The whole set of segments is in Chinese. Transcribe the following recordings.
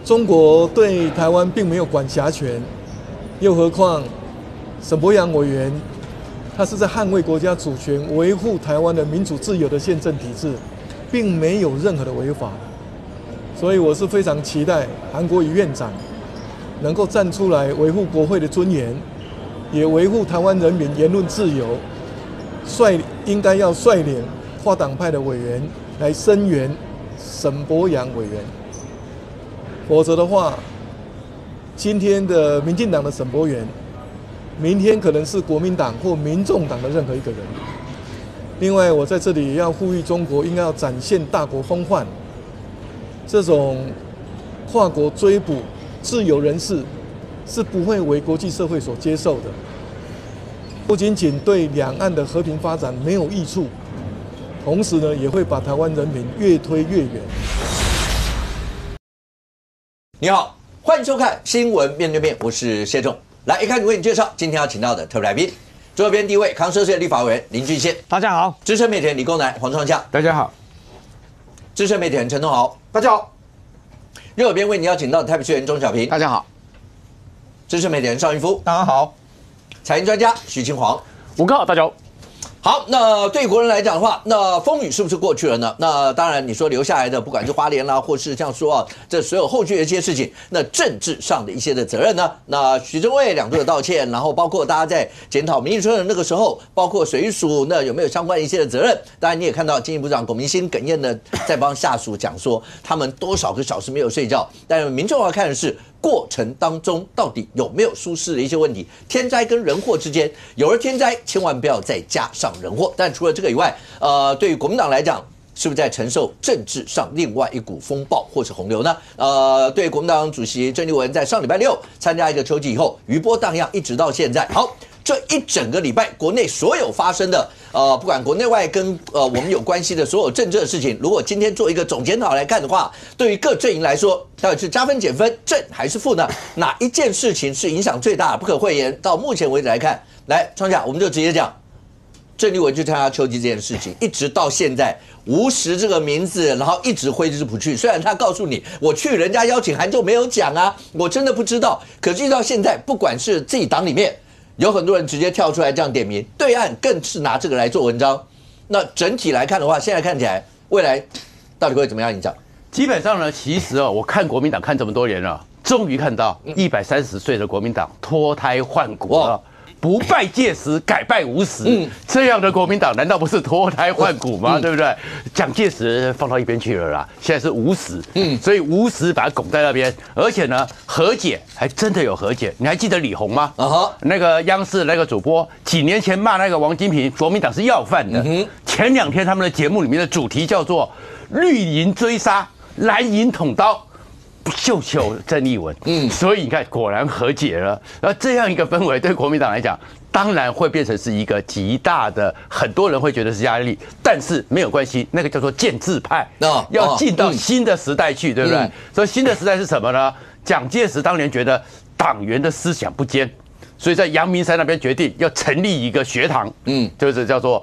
中国对台湾并没有管辖权，又何况沈伯洋委员他是在捍卫国家主权、维护台湾的民主自由的宪政体制，并没有任何的违法。所以我是非常期待韩国瑜院长能够站出来维护国会的尊严，也维护台湾人民言论自由，应该要率领跨党派的委员来声援沈伯洋委员。否则的话，今天的民进党的沈伯元，明天可能是国民党或民众党的任何一个人。另外，我在这里也要呼吁中国应该要展现大国风范，这种跨国追捕自由人士是不会为国际社会所接受的，不仅仅对两岸的和平发展没有益处，同时呢，也会把台湾人民越推越远。你好，欢迎收看《新闻面对面》，我是谢仲。来，一开始为你介绍今天要请到的特别来宾，左边第一位，康社立法委员林俊宪，大家好；资深媒体人李功南、黄创夏，大家好；资深媒体人陈东豪，大家好；右边为你邀请到的台北市议员钟小平，大家好；资深媒体人邵云夫，大家好；财经专家许清煌，吴哥，大家好。好，那对国人来讲的话，那风雨是不是过去了呢？那当然，你说留下来的，不管是花莲啦，或是像说啊，这所有后续的一些事情，那政治上的一些的责任呢？那许正卫两度的道歉，然后包括大家在检讨民意村的那个时候，包括水属那有没有相关的一些的责任？当然，你也看到经济部长龚明鑫哽咽的在帮下属讲说，他们多少个小时没有睡觉，但民众要看的是。过程当中到底有没有疏失的一些问题？天灾跟人祸之间，有了天灾，千万不要再加上人祸。但除了这个以外，对于国民党来讲，是不是在承受政治上另外一股风暴或是洪流呢？对国民党主席郑丽文在上礼拜六参加一个秋季以后，余波荡漾，一直到现在。好。这一整个礼拜，国内所有发生的不管国内外跟我们有关系的所有政治的事情，如果今天做一个总检讨来看的话，对于各阵营来说，到底是加分减分，正还是负呢？哪一件事情是影响最大的，不可讳言？到目前为止来看，来创下，我们就直接讲，郑丽文去参加秋季这件事情，一直到现在，无实这个名字，然后一直挥之不去。虽然他告诉你，我去人家邀请函就没有讲啊，我真的不知道。可是到现在，不管是自己党里面。有很多人直接跳出来这样点名，对岸更是拿这个来做文章。那整体来看的话，现在看起来未来到底会怎么样影响？基本上呢，其实我看国民党看这么多年了，终于看到130岁的国民党脱胎换骨了。不败戒时，改败无时。这样的国民党难道不是脱胎换骨吗？对不对？蒋介石放到一边去了啦，现在是无时。所以无时把它拱在那边，而且呢，和解还真的有和解。你还记得李红吗？那个央视那个主播几年前骂那个王金平，国民党是要饭的。前2天他们的节目里面的主题叫做“绿营追杀，蓝营捅刀”。秀秀郑丽文，所以你看，果然和解了。然后这样一个氛围，对国民党来讲，当然会变成是一个极大的，很多人会觉得是压力，但是没有关系，那个叫做建制派，要进到新的时代去，对不对？所以新的时代是什么呢？蒋介石当年觉得党员的思想不坚，所以在阳明山那边决定要成立一个学堂，就是叫做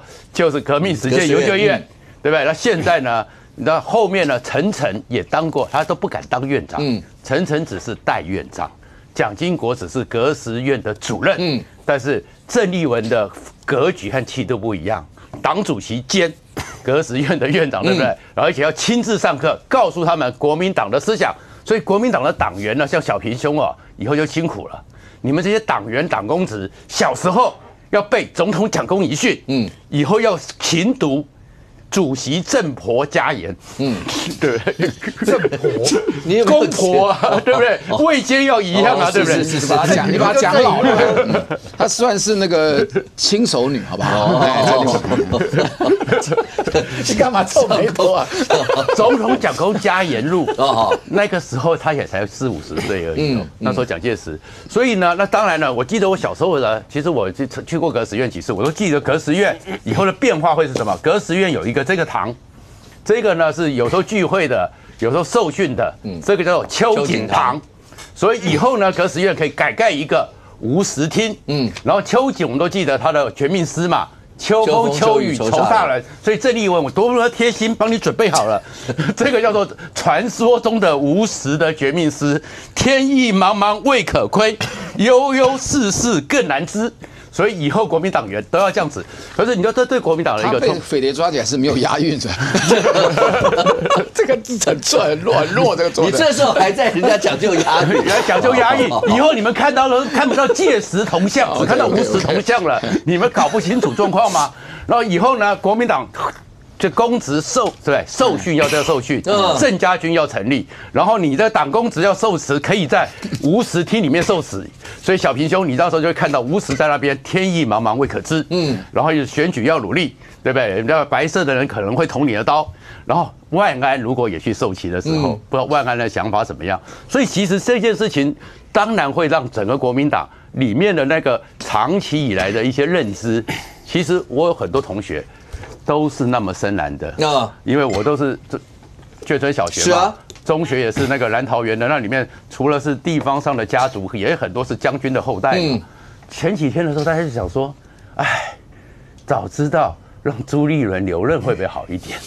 革命实践研究院，对不对？那现在呢？那后面呢？陈诚也当过，他都不敢当院长。陈诚只是代院长，蒋经国只是革实院的主任。但是郑丽文的格局和气度不一样，党主席兼革实院的院长，对不对？而且要亲自上课，告诉他们国民党的思想。所以国民党的党员呢，像小平兄哦，以后就辛苦了。你们这些党员、党公职，小时候要背总统蒋公遗训，以后要勤读。主席郑婆家言，对，郑婆，你公婆啊，对不对？位阶要一样啊，对不对？是把他讲，你把他讲老了，他算是那个亲手女，好不好？你干嘛皱眉头啊？总统蒋公家言录那个时候他也才40-50岁而已，那时候蒋介石。所以呢，那当然了，我记得我小时候呢，其实我去过革实院几次，我都记得革实院以后的变化会是什么？革实院有一个这个堂，这个呢是有时候聚会的，有时候受训的，这个叫做秋瑾堂。所以以后呢，革实院可以改盖一个无实厅，然后秋瑾我们都记得他的全命司嘛，秋风秋雨愁煞人，所以郑丽文我多么贴心，帮你准备好了。这个叫做传说中的无实的绝命诗，天意茫茫未可窥，悠悠世事更难知。所以以后国民党员都要这样子。可是你说这对国民党的一个，他被匪谍抓起来是没有押韵的，这个字很错很弱，这个做的。你这时候还在人家讲究押韵，来讲究押韵。以后你们看到了看不到届时铜像，只看到无实铜像了，你们搞不清楚状况吗？然后以后呢，国民党这公职受训要这个受训，郑家军要成立，然后你的党公职要受辞，可以在无实厅里面受辞。所以小平兄，你到时候就会看到无实在那边，天意茫茫未可知。然后选举要努力，对不对？人家白色的人可能会捅你的刀。然后万安如果也去受旗的时候，不知道万安的想法怎么样。所以其实这件事情当然会让整个国民党里面的那个长期以来的一些认知，其实我有很多同学都是那么深蓝的因为我都是眷村小学嘛，是啊，中学也是那个蓝桃园的，那里面除了是地方上的家族，也有很多是将军的后代。前几天的时候，大家就想说，哎，早知道让朱立伦留任会不会好一点？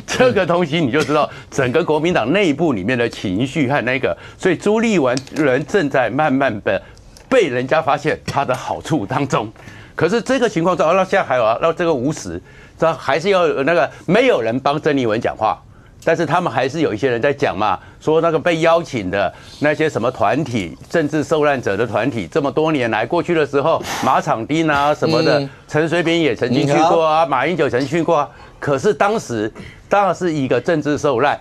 这个东西你就知道整个国民党内部里面的情绪和那个，所以朱立伦正在慢慢的被人家发现他的好处当中。可是这个情况之后，那现在还有让这个无实，这还是要有那个没有人帮郑丽文讲话，但是他们还是有一些人在讲嘛，说那个被邀请的那些什么团体，政治受难者的团体，这么多年来过去的时候，马场町啊什么的，陈水扁也曾经去过啊，马英九曾经去过啊，可是当时当然是一个政治受难，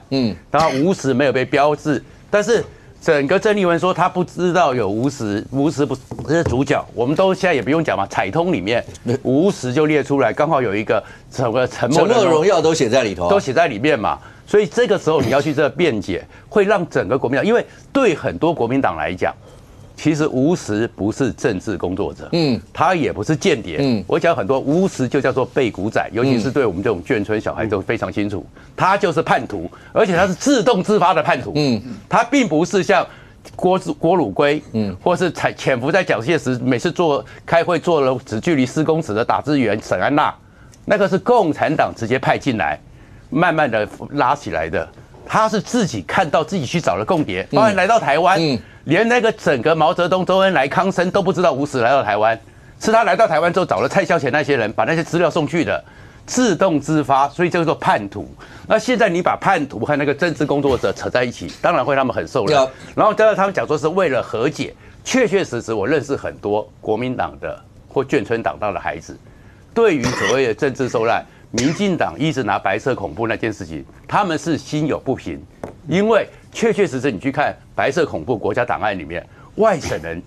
当然无实没有被标志，但是。整个郑丽文说他不知道有无实，无实不是主角，我们都现在也不用讲嘛，彩通里面无实就列出来，刚好有一个整个沉默的荣耀都写在里头，都写在里面嘛。所以这个时候你要去这个辩解，会让整个国民党，因为对很多国民党来讲，其实无实不是政治工作者，他也不是间谍，我讲很多无实就叫做背骨仔，尤其是对我们这种眷村小孩都非常清楚，他就是叛徒，而且他是自动自发的叛徒，他并不是像郭汝瑰，或是潜伏在蒋介石每次开会做了只距离4公尺的打字员沈安娜，那个是共产党直接派进来，慢慢的拉起来的，他是自己看到自己去找了共谍，包含来到台湾。连那个整个毛泽东、周恩来、康生都不知道无实来到台湾，是他来到台湾之后找了蔡孝乾那些人，把那些资料送去的，自动自发，所以叫做叛徒。那现在你把叛徒和那个政治工作者扯在一起，当然会让他们很受难。然后加上他们讲说是为了和解，确确实实我认识很多国民党的或眷村党大的孩子，对于所谓的政治受难，民进党一直拿白色恐怖那件事情，他们是心有不平，因为确确实实你去看白色恐怖国家档案里面，外省人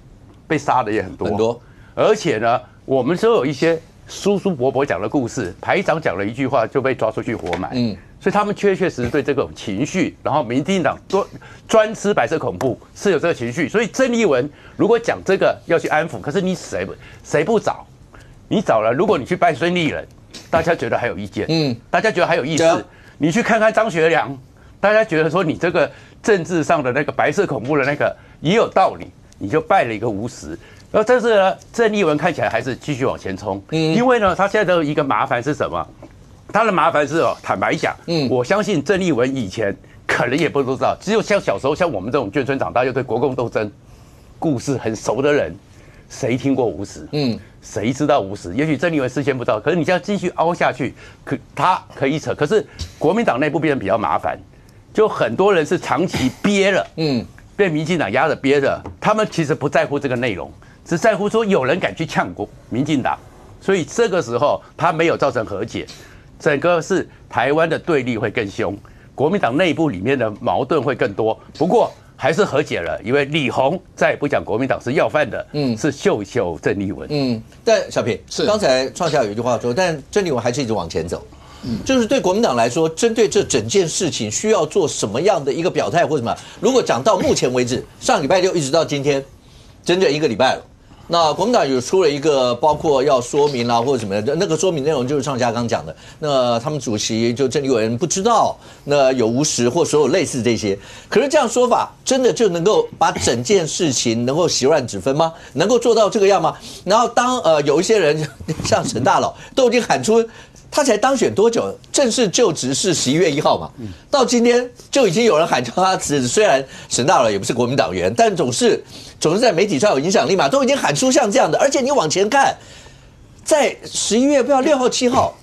被杀的也很多，而且呢，我们都有一些叔叔伯伯讲的故事，排长讲了一句话就被抓出去活埋，所以他们确确实实对这种情绪，然后民进党专吃白色恐怖是有这个情绪，所以郑丽文如果讲这个要去安抚，可是你谁不找？你找了，如果你去拜孙立人，大家觉得还有意见，大家觉得还有意思，你去看看张学良。大家觉得说你这个政治上的那个白色恐怖的那个也有道理，你就拜了一个无实。然后但是呢，郑丽文看起来还是继续往前冲，因为呢，他现在的一个麻烦是什么？他的麻烦是坦白讲，我相信郑丽文以前可能也不知道，只有像小时候像我们这种眷村长大又对国共斗争故事很熟的人，谁听过无实？谁知道无实？也许郑丽文事先不知道，可是你这样继续凹下去，他可以扯，可是国民党内部变得比较麻烦。就很多人是长期憋了，被民进党压着憋着，他们其实不在乎这个内容，只在乎说有人敢去呛民进党，所以这个时候他没有造成和解，整个是台湾的对立会更凶，国民党内部里面的矛盾会更多。不过还是和解了，因为李鸿再也不讲国民党是要饭的，是秀秀郑丽文。但小平是刚才创下有一句话说，但郑丽文还是一直往前走。就是对国民党来说，针对这整件事情需要做什么样的一个表态或什么？如果讲到目前为止，上礼拜六一直到今天，整整1个礼拜了，那国民党有出了一个包括要说明啦或者什么的，那个说明内容就是上下刚讲的。那他们主席就郑丽文不知道，那有无实或所有类似这些。可是这样说法真的就能够把整件事情能够洗乱指分吗？能够做到这个样吗？然后当有一些人像沈大佬都已经喊出。他才当选多久？正式就职是11月1号嘛，到今天就已经有人喊叫他辞职。虽然沈大佬也不是国民党员，但总是在媒体上有影响力嘛，都已经喊出像这样的。而且你往前看，在11月不知道6号7号，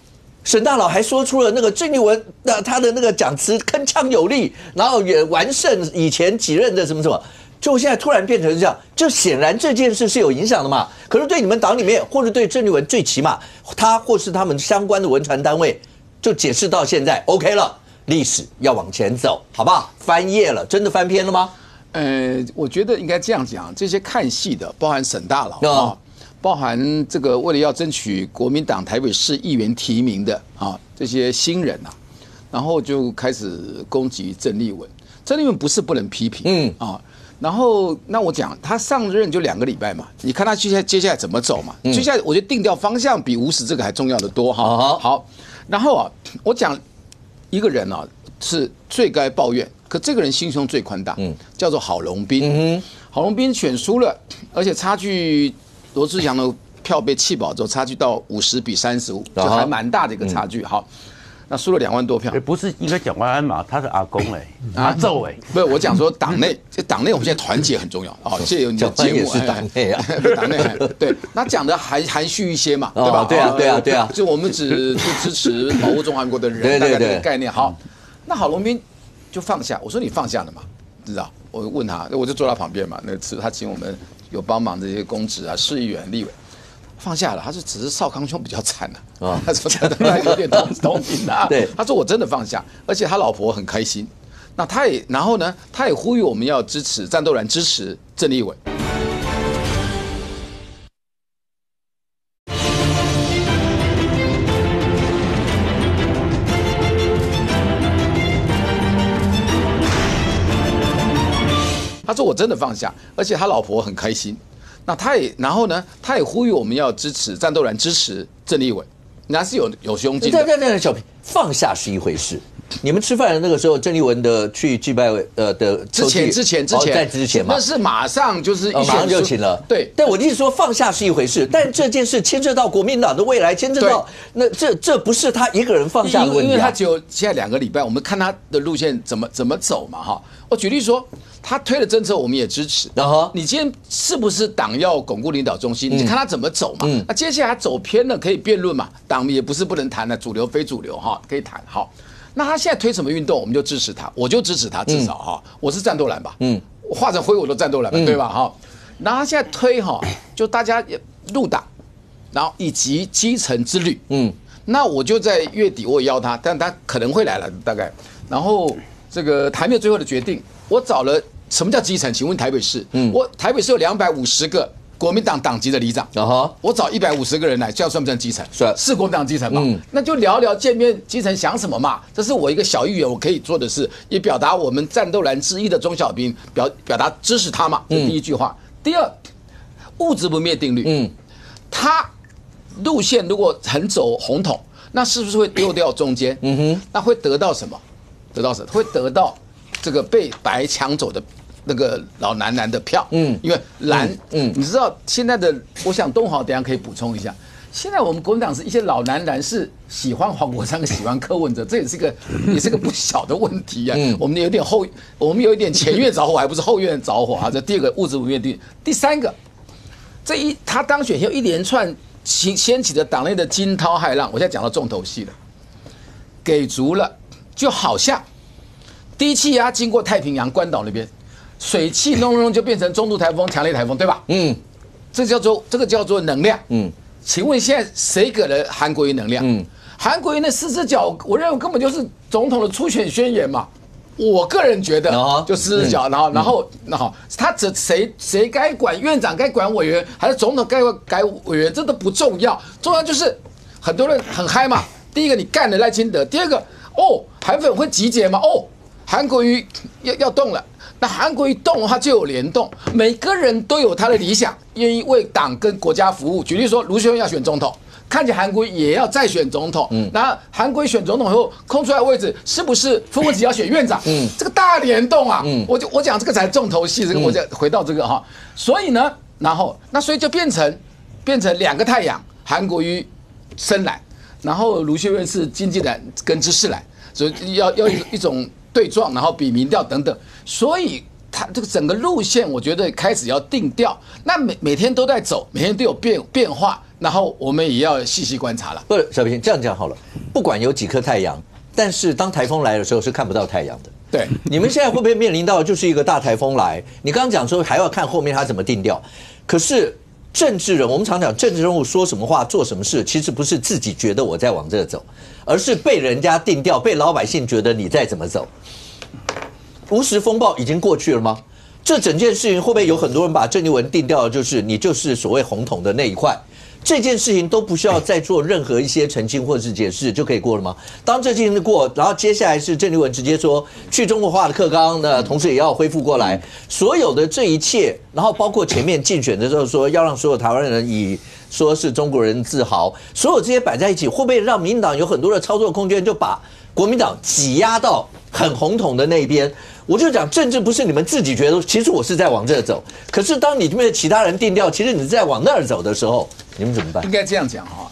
沈大佬还说出了那个郑丽文他的那个讲词铿锵有力，然后也完胜以前几任的什么什么。就现在突然变成这样，就显然这件事是有影响的嘛。可是对你们党里面，或者对郑丽文，最起码他或是他们相关的文传单位，就解释到现在 OK 了，历史要往前走，好不好？翻页了，真的翻篇了吗？我觉得应该这样讲，这些看戏的，包含沈大佬啊，包含这个为了要争取国民党台北市议员提名的啊这些新人啊，然后就开始攻击郑丽文。郑丽文不是不能批评，然后，那我讲，他上任就2个礼拜嘛，你看他接下来怎么走嘛？接下来我觉得定调方向比无实这个还重要的多哈。好，然后我讲一个人是最该抱怨，可这个人心胸最宽大，叫做郝龙斌。郝龙斌选输了，而且差距罗志祥的票被弃保之后，差距到50比35，就还蛮大的一个差距。好。那输了2万多票，不是应该蒋万安嘛？他是阿公阿宙不是我讲说党内，我们现在团结很重要啊。借由你的节目，是党内啊，党内对，那讲的含蓄一些嘛，对吧？对啊，就我们只支持保护中华民国的人，大概这个概念。好，那郝龙斌就放下，我说你放下了嘛？知道？我问他，我就坐他旁边嘛。那次他请我们有帮忙这些公职啊、市议员、立委。放下了，他说只是少康兄比较惨他说他有点同情他。对，他说我真的放下，而且他老婆很开心。那然后呢，他也呼吁我们要支持战斗蓝，支持郑丽文。他说我真的放下，而且他老婆很开心。那然后呢，他也呼吁我们要支持战斗蓝，支持郑丽文，那是有胸襟的。对，小平，放下是一回事。你们吃饭的那个时候，郑丽文的去祭拜的之前在之前嘛，那是马上就是马上就请了。对，但我的意思说放下是一回事，但这件事牵涉到国民党的未来，牵涉到那这不是他一个人放下的问题，因为他只有现在2个礼拜，我们看他的路线怎么走嘛哈。我举例说，他推的政策我们也支持。你今天是不是党要巩固领导中心？你看他怎么走嘛。那接下来他走偏了可以辩论嘛，党也不是不能谈的，主流非主流哈，可以谈。好，那他现在推什么运动，我们就支持他，我就支持他，至少哈，我是战斗蓝吧，我化成灰我都战斗蓝吧，对吧哈？然后他现在推哈，就大家入党，然后以及基层之旅，那我就在月底我也邀他，但他可能会来了大概，然后。这个还没有最后的决定，我找了什么叫基层？请问台北市，我台北市有250个国民党党籍的里长，我找150个人来，这样算不算基层？是国民党基层嘛？那就聊聊见面基层想什么嘛。这是我一个小议员我可以做的事，也表达我们战斗蓝之一的钟小平表达支持他嘛。这第一句话。第二，物质不灭定律，他路线如果很走红统，那是不是会丢掉中间？那会得到什么？会得到这个被白抢走的那个老男人的票，因为蓝，你知道现在的，我想东豪等一下可以补充一下，现在我们国民党是一些老男人是喜欢黄国昌，喜欢柯文哲，这也是个不小的问题啊。我们有一点前院着火，还不是后院着火啊。这第2个物质不灭定律，第3个，他当选后一连串掀起的党内的惊涛骇浪，我现在讲到重头戏了，给足了。就好像低气压经过太平洋关岛那边，水汽弄就变成中度台风、强烈台风，对吧？这个叫做能量。请问现在谁给了韩国瑜能量？韩国瑜那4只脚，我认为根本就是总统的初选宣言嘛。我个人觉得就4只脚，然后他谁该管院长该管委员，还是总统该改委员，这都不重要，重要就是很多人很嗨嘛。第一个你干了赖清德，第2个韩粉会集结吗？韩国瑜要动了，那韩国瑜动的话就有联动，每个人都有他的理想，愿意为党跟国家服务。举例说，卢秀燕要选总统，看起来韩国瑜也要再选总统。那韩国瑜选总统后空出来的位置，是不是傅昆萁要选院长？这个大联动啊！我讲这个才重头戏，这个我再回到这个哈。所以呢，所以就变成2个太阳，韩国瑜深蓝，然后卢秀燕是经济蓝跟知识蓝，所以要一种对撞，然后比民调等等，所以它这个整个路线，我觉得开始要定调。那每天都在走，每天都有变化，然后我们也要细细观察了。不是小平这样讲好了，不管有几颗太阳，但是当台风来的时候是看不到太阳的。对，你们现在会不会面临到就是一个大台风来？你刚刚讲说还要看后面它怎么定调，可是政治人，我们常讲政治人物说什么话做什么事，其实不是自己觉得我在往这走，而是被人家定调，被老百姓觉得你在怎么走。无时风暴已经过去了吗？这整件事情会不会有很多人把郑丽文定调的就是你就是所谓红统的那一块？这件事情都不需要再做任何一些澄清或是解释就可以过了吗？当这件事过，然后接下来是郑丽文直接说去中国化的课纲呢，同时也要恢复过来，所有的这一切，然后包括前面竞选的时候说要让所有台湾人以说是中国人自豪，所有这些摆在一起，会不会让民进党有很多的操作空间，就把国民党挤压到很红统的那一边？我就讲政治不是你们自己觉得，其实我是在往这走，可是当你这边其他人定调，其实你是在往那儿走的时候，你们怎么办？应该这样讲哈，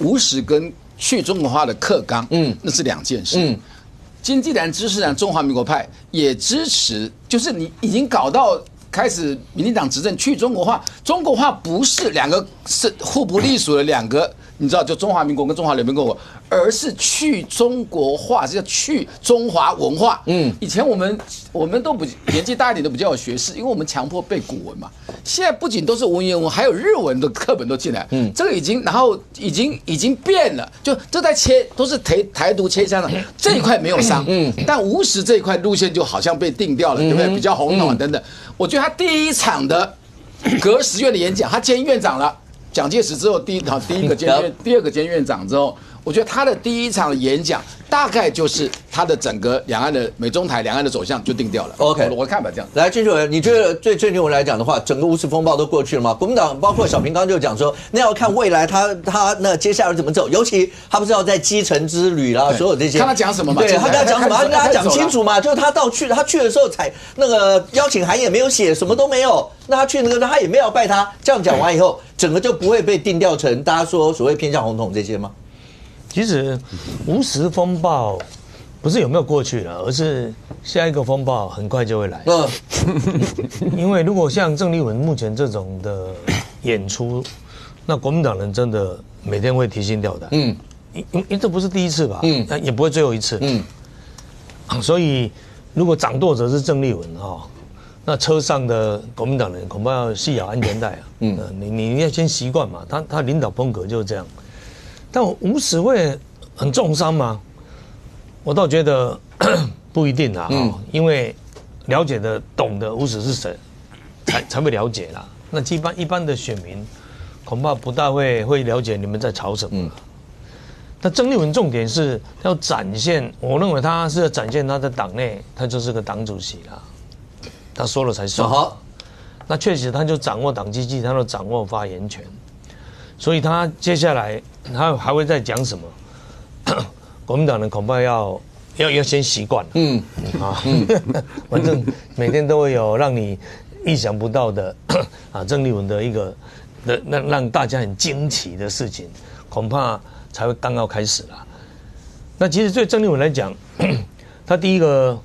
无时跟去中国化的课纲，那是2件事。经济蓝、知识蓝、中华民国派也支持，就是你已经搞到开始，民进党执政去中国化，中国化不是2个是互不隶属的2个，你知道，就中华民国跟中华人民共和国，而是去中国化，是叫去中华文化。以前我们都不年纪大一点都比较有学识，因为我们强迫背古文嘛。现在不仅都是文言文，还有日文的课本都进来。这个已经变了，就这在切都是台独切香的这一块没有伤。但无时这一块路线就好像被定掉了，对不对？比较红统等等。我觉得他第一场的隔10月的演讲，他兼院长了。蒋介石之后第二个兼院长之后，我觉得他的第一场的演讲大概就是他的整个两岸的美中台两岸的走向就定掉了。OK， 我的看法这样。来，金主任，你觉得对郑丽文来讲的话，整个无时风暴都过去了吗？国民党包括小平刚就讲说，那要看未来他那接下来怎么走，尤其他不是要在基层之旅啦，所有这些，看他讲什么嘛？对，他跟他讲什么，他跟他讲清楚嘛，就是他去的时候才那个邀请函也没有写，什么都没有。那他去那个他也没有拜他，这样讲完以后，整个就不会被定调成大家说所谓偏向红统这些吗？其实无时风暴不是有没有过去了，而是下一个风暴很快就会来。因为如果像郑丽文目前这种的演出，那国民党人真的每天会提心吊胆。因为这不是第一次吧？也不会最后一次。所以如果掌舵者是郑丽文那车上的国民党人恐怕要系好安全带啊。你要先习惯嘛，他领导风格就是这样。但我无时会很重伤吗？我倒觉得不一定啊。因为了解的、懂得无时是谁，才会了解啦。那一般的选民恐怕不大会了解你们在吵什么。那郑丽文重点是要展现，我认为他是要展现他的党内，他就是个党主席啦。他说了才算。那确实他就掌握党机器，他就掌握发言权。所以他接下来他还会再讲什么？国民党人恐怕要先习惯了。反正每天都会有让你意想不到的郑丽文的一个让大家很惊奇的事情，恐怕才会刚要开始啦。那其实对郑丽文来讲，他第一个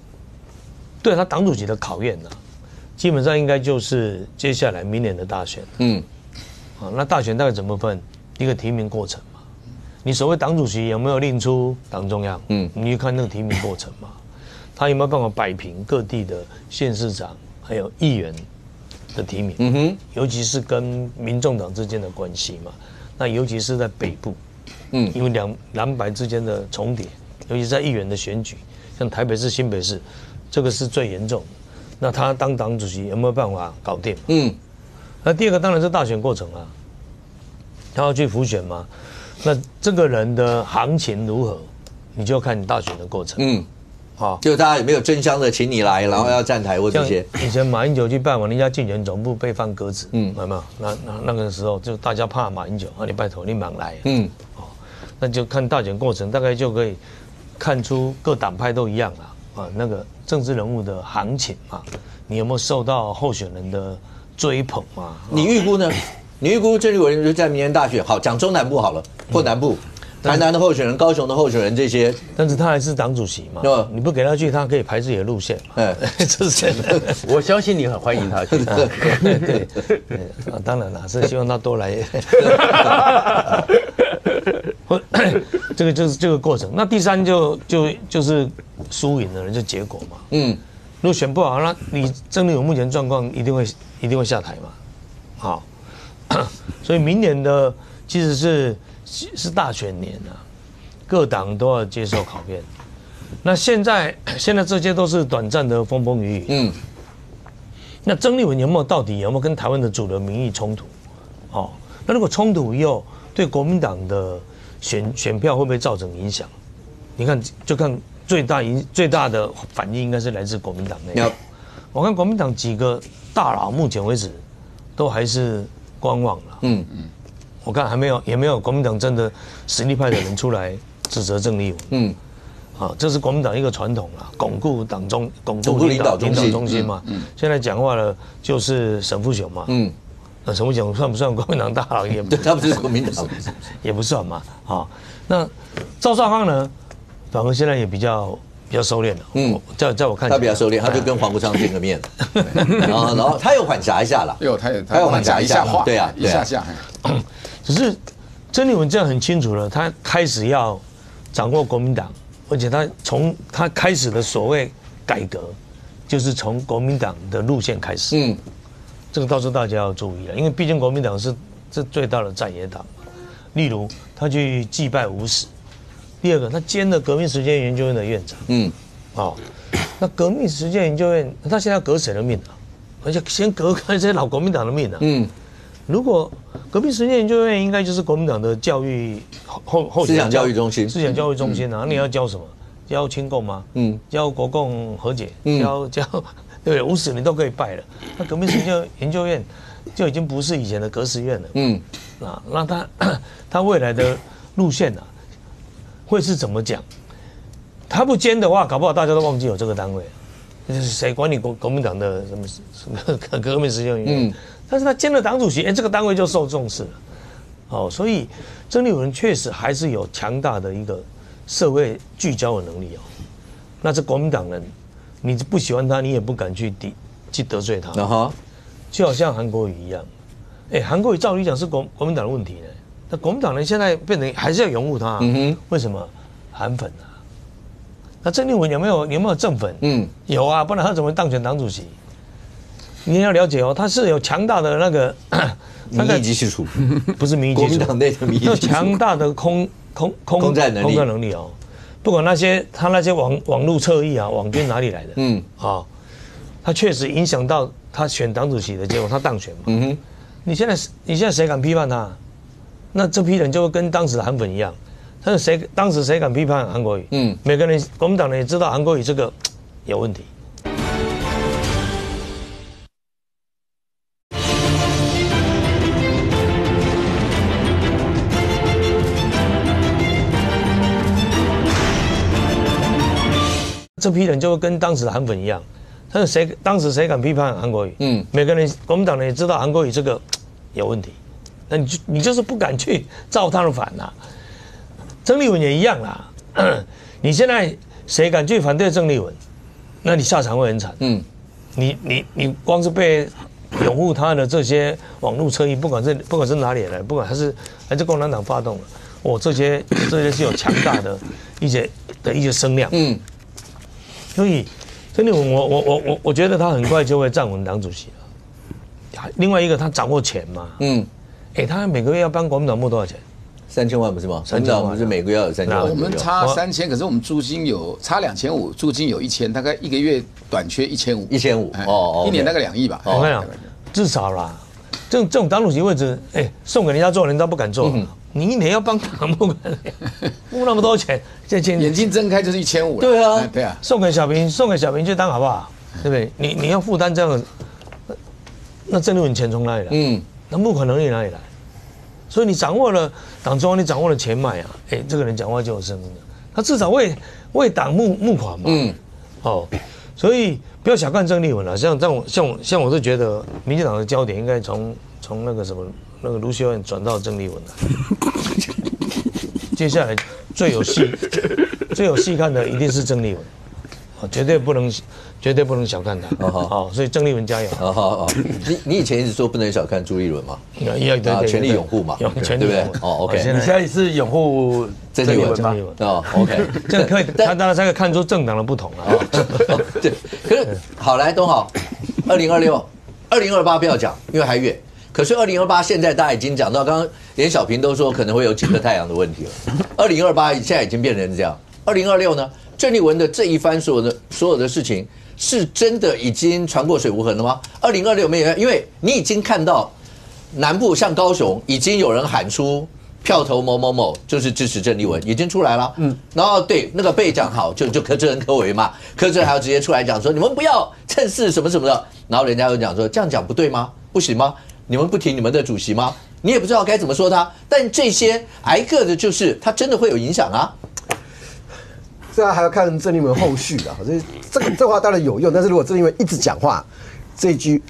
对他党主席的考验基本上应该就是接下来明年的大选。那大选大概怎么分？一个提名过程嘛。你所谓党主席有没有令出党中央？你去看那个提名过程嘛，他有没有办法摆平各地的县市长还有议员的提名？尤其是跟民众党之间的关系嘛。那尤其是在北部，因为蓝白之间的重叠，尤其在议员的选举，像台北市、新北市，这个是最严重的。那他当党主席有没有办法搞定？那第二个当然是大选过程啊，他要去辅选嘛。那这个人的行情如何，你就要看你大选的过程。好，就大家有没有争相的请你来，然后要站台或这些？以前马英九去拜访人家竞选总部被放鸽子，有没有？那个时候就大家怕马英九，你拜托你忙来，那就看大选过程，大概就可以看出各党派都一样啦，那个政治人物的行情嘛，你有没有受到候选人的追捧嘛？你预估呢？你预估郑丽文就在明年大选，好讲中南部好了，或南部。台南的候选人、高雄的候选人这些，但是他还是党主席嘛，你不给他去，他可以排自己的路线嘛，这是真的。我相信你很欢迎他去。对，当然了，是希望他多来。这个就是这个过程。那第三就是输赢的人就结果嘛。如果选不好，那你郑丽文目前状况一定会下台嘛。好，所以明年的其实是大选年啊，各党都要接受考验。那现在这些都是短暂的风风雨雨。那郑丽文到底有没有跟台湾的主流民意冲突？那如果冲突以后，对国民党的选票会不会造成影响？你看，就看最大的反应应该是来自国民党内。我看国民党几个大佬目前为止都还是观望了。我看也没有国民党真的实力派的人出来指责郑丽文。这是国民党一个传统啦，巩固领导中心嘛。现在讲话了就是沈富雄嘛。沈富雄算不算国民党大佬？也对，他不是国民党，也不算嘛。那赵少康呢，反而现在也比较收敛了。在我看起来，他比较收敛，他就跟黄国昌见个面，然后他又缓夹一下了，他又缓夹一下话，对啊，一下。只是郑丽文这样很清楚了，他开始要掌握国民党，而且他开始的所谓改革，就是从国民党的路线开始。这个到时候大家要注意了，因为毕竟国民党是最大的在野党嘛。例如他去祭拜吴石，第二个他兼了革命实践研究院的院长。那革命实践研究院他现在要革谁的命啊？而且先革开这些老国民党的命啊。如果革命实践研究院应该就是国民党的教育思想教育中心啊，你要教什么？教亲共吗？教国共和解？教对不对？吴石你都可以拜了，那革命实践研究院就已经不是以前的革实院了。那他未来的路线啊，会是怎么讲？他不兼的话，搞不好大家都忘记有这个单位，谁管你国民党的什么革命实践研究院？但是他兼了党主席，这个单位就受重视了。所以郑丽文确实还是有强大的一个社会聚焦的能力。那这国民党人，你不喜欢他，你也不敢去得罪他。就好像韩国瑜一样，韩国瑜照理讲是国民党的问题呢，那国民党人现在变成还是要拥护他。为什么？韩粉啊。那郑丽文有没有正粉？有啊，不然他怎么当选党主席？你要了解他是有强大的那个民意基础，不是民意基础，国民党内的民意基础，有强大的空战能力不管他那些网络侧翼啊，网军哪里来的？他确实影响到他选党主席的结果，他当选嘛。你现在谁敢批判他？那这批人就会跟当时的韩粉一样。但是当时谁敢批判韩国瑜？每个人国民党人也知道韩国瑜这个有问题。这批人就会跟当时的韩粉一样，但是当时谁敢批判韩国瑜？每个人国民党人也知道韩国瑜这个有问题，那你就是不敢去照他的反啦。郑丽文也一样啦，你现在谁敢去反对郑丽文，那你下场会很惨。你光是被拥护他的这些网络侧翼，不管是哪里来，不管还是共产党发动的，这些是有强大的一些声量。所以郑丽文我觉得他很快就会站稳党主席了。另外一个他掌握钱嘛，他每个月要帮国民党募多少钱？3000万不是吗？3000万不是每个月要有3000万？我们差3000，可是我们租金有差2500，租金有1000，大概一个月短缺1500。1500，一年大概2亿吧。我跟你讲，至少啦，这种党主席位置，送给人家做，人家不敢做。你一年要帮党部付那么多钱，眼睛睁开就是1500。对啊，对啊，送给小平去当好不好？对不对？你要负担这样的，那郑丽文钱从哪里来？那募款能力哪里来？所以你掌握了党中央，你掌握了钱脉啊，这个人讲话就有声音了。他至少为党募款嘛。所以不要小看郑丽文了。像我是觉得，民进党的焦点应该从那个什么那个卢秀燕转到郑丽文来。接下来最有戏看的一定是郑丽文，绝对不能小看他。好，所以郑丽文加油。好，你以前一直说不能小看朱立伦嘛？对，全力拥护嘛，对不对？OK， 你现在是拥护郑丽文吗？OK， 这个可以，他当然才可以看出政党的不同啊。对，可是好来东豪，2026、2028不要讲，因为还远。可是2028现在大家已经讲到，刚刚连小平都说可能会有几颗太阳的问题了。2028现在已经变成这样，2026呢？郑丽文的这一番所有的事情，是真的已经船过水无痕了吗？2026没有，因为你已经看到南部像高雄已经有人喊出票投某某某就是支持郑丽文，已经出来了。然后对那个被讲好就柯志恩、柯委嘛，柯志恩还要直接出来讲说你们不要趁势什么什么的，然后人家又讲说这样讲不对吗？不行吗？你们不提你们的主席吗？你也不知道该怎么说他，但这些挨个的就是他真的会有影响啊。这还要看郑丽文后续啊，这话当然有用，但是如果郑丽文一直讲话，这句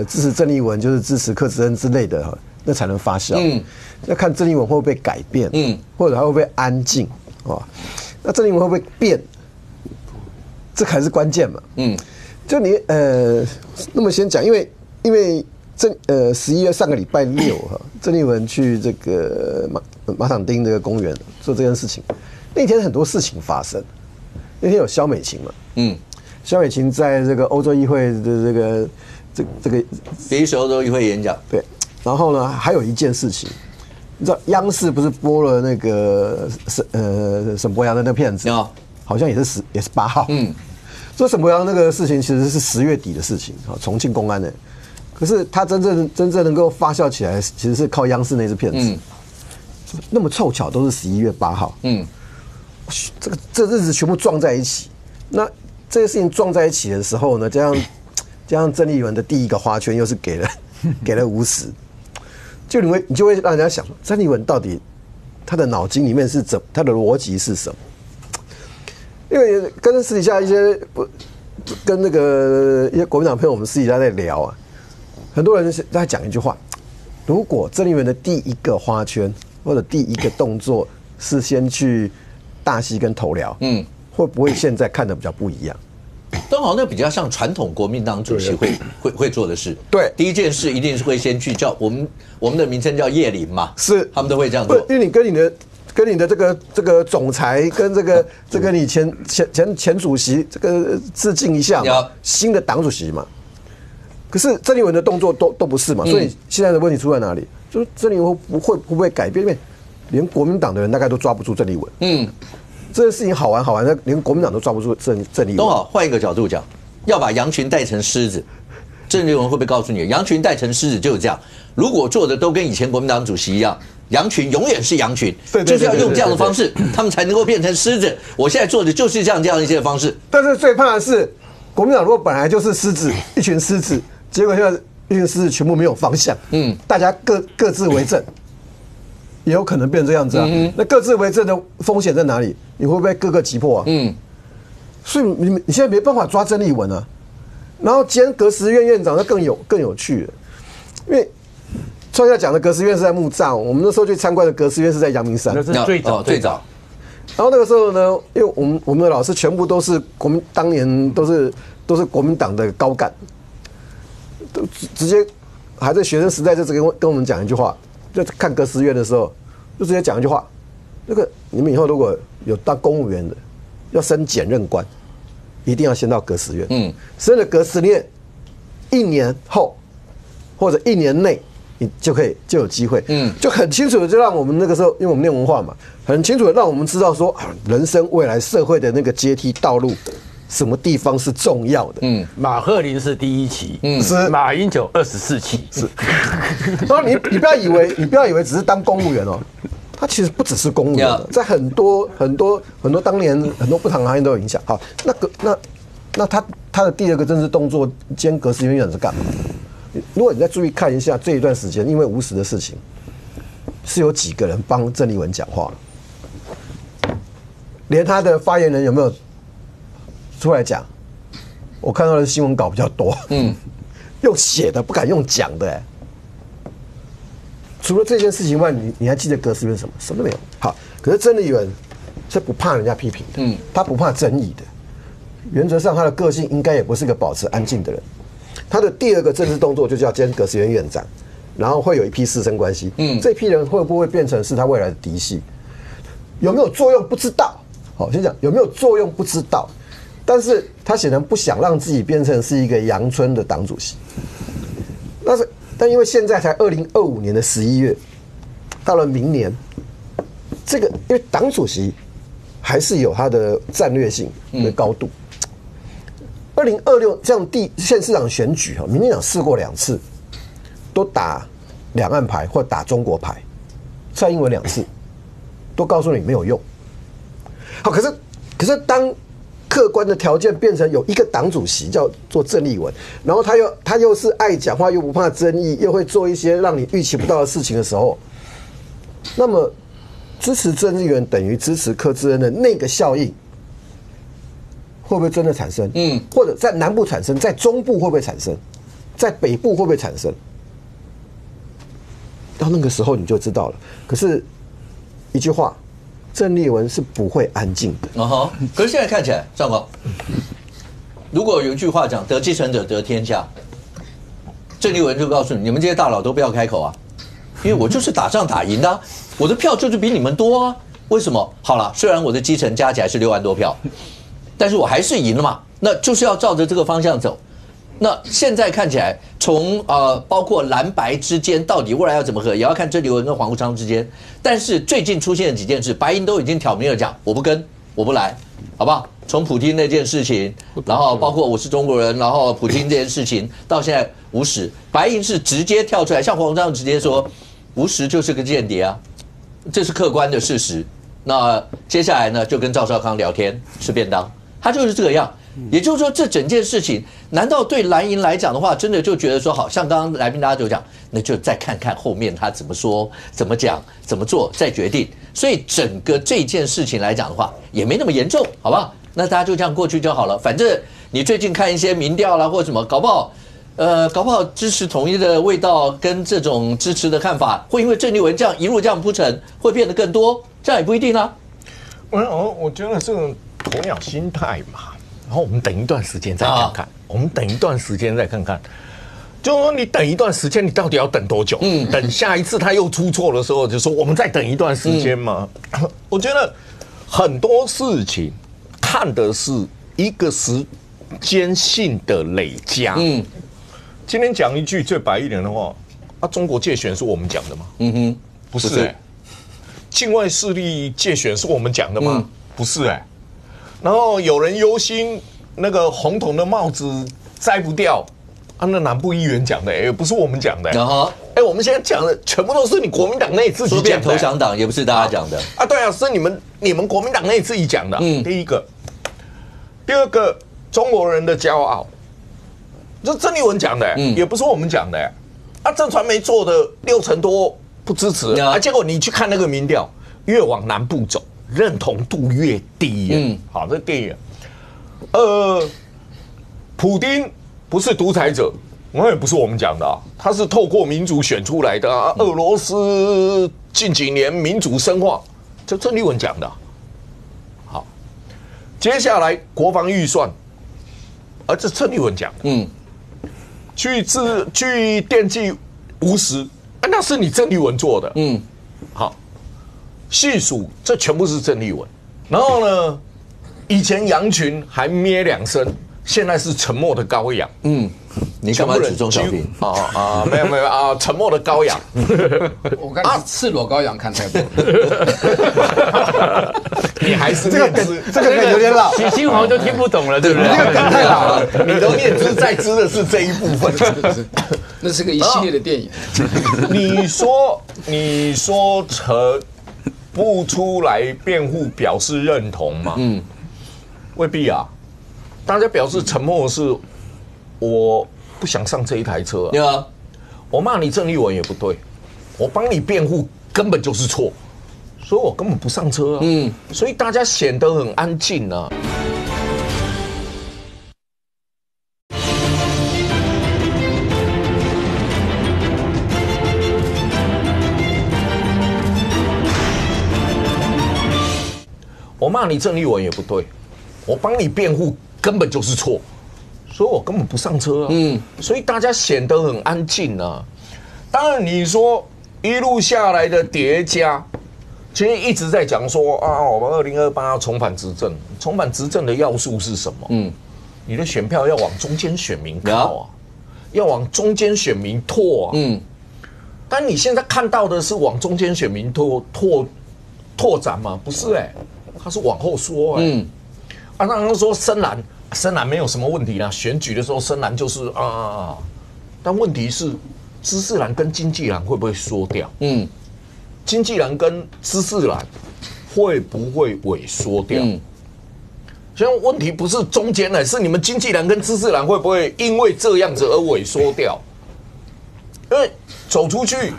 支持郑丽文就是支持柯志恩之类的，那才能发酵。要看郑丽文会不会改变，或者他会不会安静啊？那郑丽文会不会变？这才是关键嘛。就你那么先讲，因为11月上个礼拜6哈，郑丽文去这个马场町这个公园做这件事情，那天很多事情发生。那天有萧美琴嘛？萧美琴在这个欧洲议会的这个第一次欧洲议会演讲。对，然后呢，还有一件事情，你知道央视不是播了那个沈伯洋的那片子，好像也是8号。说沈伯洋那个事情其实是10月底的事情啊，重庆公安的。可是他真正能够发酵起来，其实是靠央视那支片子。那么凑巧都是11月8号。这日子全部撞在一起，那这些事情撞在一起的时候呢，加上郑丽文的第一个花圈又是给了50，你就会让人家想，郑丽文到底他的脑筋里面是他的逻辑是什么？因为跟私底下一些跟那个一些国民党朋友，我们私底下在聊啊，很多人在讲一句话：如果郑丽文的第一个花圈或者第一个动作是先去大溪跟头寮，会不会现在看的比较不一样？东豪那比较像传统国民党主席会做的事。对，第一件事一定是会先去叫我们的名称叫叶林嘛，是他们都会这样做。因为你跟你的这个总裁跟这个你前主席这个致敬一下嘛，新的党主席嘛。可是郑丽文的动作都不是嘛，所以现在的问题出在哪里？就是郑丽文会不会改变？因为连国民党的人大概都抓不住郑丽文。这件事情好玩，连国民党都抓不住郑丽文。都好，换一个角度讲，要把羊群带成狮子，郑丽文会不会告诉你，羊群带成狮子就是这样？如果做的都跟以前国民党主席一样，羊群永远是羊群，就是要用这样的方式，他们才能够变成狮子。我现在做的就是这样一些方式。但是最怕的是，国民党如果本来就是狮子，一群狮子，结果现在一群狮子全部没有方向，大家各自为政。也有可能变成这样子啊，那各自为政的风险在哪里？你会不会各个击破啊？所以你现在没办法抓郑丽文啊。然后兼革实院院长，那更有趣了，因为创下讲的革实院是在木栅，我们那时候去参观的革实院是在阳明山，那是最早。然后那个时候呢，因为我们的老师全部都是当年都是国民党的高干，都直接还在学生时代就跟我们讲一句话。就看革实院的时候，就直接讲一句话：那个你们以后如果有当公务员的，要升检任官，一定要先到革实院。升了革实院，1年后或者1年内，你就有机会。就很清楚的就让我们那个时候，因为我们念文化嘛，很清楚的让我们知道说，人生未来社会的那个阶梯道路什么地方是重要的。马赫林是第1期，是马英九24期，是。然后你不要以为只是当公务员哦，他其实不只是公务员，在很多当年很多不同行业都有影响。好，那他的第二个政治动作兼革职员院长是干嘛？如果你再注意看一下这一段时间，因为50的事情，是有几个人帮郑丽文讲话，连他的发言人有没有出来讲？我看到的新闻稿比较多，用写的不敢用讲的，除了这件事情外，你还记得革职员什么？什么都没有。好，可是郑丽文是不怕人家批评的，他不怕争议的。原则上，他的个性应该也不是个保持安静的人。他的第二个政治动作就叫兼革职员院长，然后会有一批师生关系。这批人会不会变成是他未来的嫡系？有没有作用不知道。好，先讲有没有作用不知道，但是他显然不想让自己变成是一个阳春的党主席。但因为现在才2025年的11月，到了明年，这个因为党主席还是有他的战略性的高度。2026这样县市长选举，民进党试过2次，都打两岸牌或打中国牌，蔡英文2次都告诉你没有用。好，可是当客观的条件变成有一个党主席叫做郑丽文，然后他又是爱讲话，又不怕争议，又会做一些让你预期不到的事情的时候，那么支持郑丽文等于支持柯志恩的那个效应，会不会真的产生？或者在南部产生，在中部会不会产生，在北部会不会产生？到那个时候你就知道了。可是一句话，郑丽文是不会安静的。可是现在看起来，赵高，如果有一句话讲“得继承者得天下”，郑丽文就告诉你们这些大佬都不要开口啊，因为我就是打仗打赢的啊，我的票就是比你们多啊。为什么？好了，虽然我的基层加起来是6万多票，但是我还是赢了嘛，那就是要照着这个方向走。那现在看起来，从包括蓝白之间到底未来要怎么合，也要看郑丽文跟黄国昌之间。但是最近出现了几件事，白银都已经挑明了讲，我不跟，我不来，好不好？从普丁那件事情，然后包括我是中国人，然后普丁这件事情，到现在50，白银是直接跳出来，像黄国昌直接说，50就是个间谍啊，这是客观的事实。那接下来呢，就跟赵少康聊天吃便当，他就是这个样。也就是说，这整件事情，难道对蓝营来讲的话，真的就觉得说，好像刚刚来宾大家就讲，那就再看看后面他怎么说、怎么讲、怎么做，再决定。所以整个这件事情来讲的话，也没那么严重，好不好？那大家就这样过去就好了。反正你最近看一些民调啦，或什么，搞不好支持统一的味道跟这种支持的看法，会因为郑丽文这样一路这样铺陈，会变得更多，这样也不一定啊。我觉得这种鸵鸟心态嘛。然后我们等一段时间再看看，就是说你等一段时间，你到底要等多久？等下一次他又出错的时候，就说我们再等一段时间嘛。我觉得很多事情看的是一个时间性的累加。今天讲一句最白一点的话，中国介选是我们讲的吗？不是。境外势力介选是我们讲的吗？不是。然后有人忧心那个红统的帽子摘不掉那南部议员讲的，也不是我们讲的。我们现在讲的全部都是你国民党内自己讲的。说变投降党也不是大家讲的对啊，是你们国民党内自己讲的。第一个，第二个，中国人的骄傲，这郑丽文讲的，也不是我们讲的。正传媒做的60%多不支持结果你去看那个民调，越往南部走，认同度越低。好，这第一个。普丁不是独裁者，那也不是我们讲的他是透过民主选出来的俄罗斯近几年民主深化，这郑丽文讲的。好，接下来国防预算，这郑丽文讲的。去惦记50，那是你郑丽文做的。好。细数，这全部是郑丽文。然后呢，以前羊群还咩2声，现在是沉默的羔羊。你干嘛指中小平？没有啊，沉默的羔羊。我看你是赤裸羔羊看太多，你还是这个梗有点老，许新煌都听不懂了，对不对？这个梗太老了。你都念之在之的是这一部分。那是个一系列的电影。你说陈不出来辩护表示认同嘛？未必啊。大家表示沉默是，我不想上这一台车啊。我骂你郑丽文也不对，我帮你辩护根本就是错，所以我根本不上车啊。所以大家显得很安静啊。我骂你郑丽文也不对，我帮你辩护根本就是错，所以我根本不上车啊。所以大家显得很安静啊。当然，你说一路下来的叠加，其实一直在讲说啊，我们2028要重返执政，重返执政的要素是什么？你的选票要往中间选民靠啊，要往中间选民拓啊。但你现在看到的是往中间选民拓展吗？不是他是往后缩当然说深蓝没有什么问题啦，选举的时候深蓝就是但问题是知识蓝跟经济蓝会不会缩掉？经济蓝跟知识蓝会不会萎缩掉？现在问题不是中间是你们经济蓝跟知识蓝会不会因为这样子而萎缩掉？因为走出去，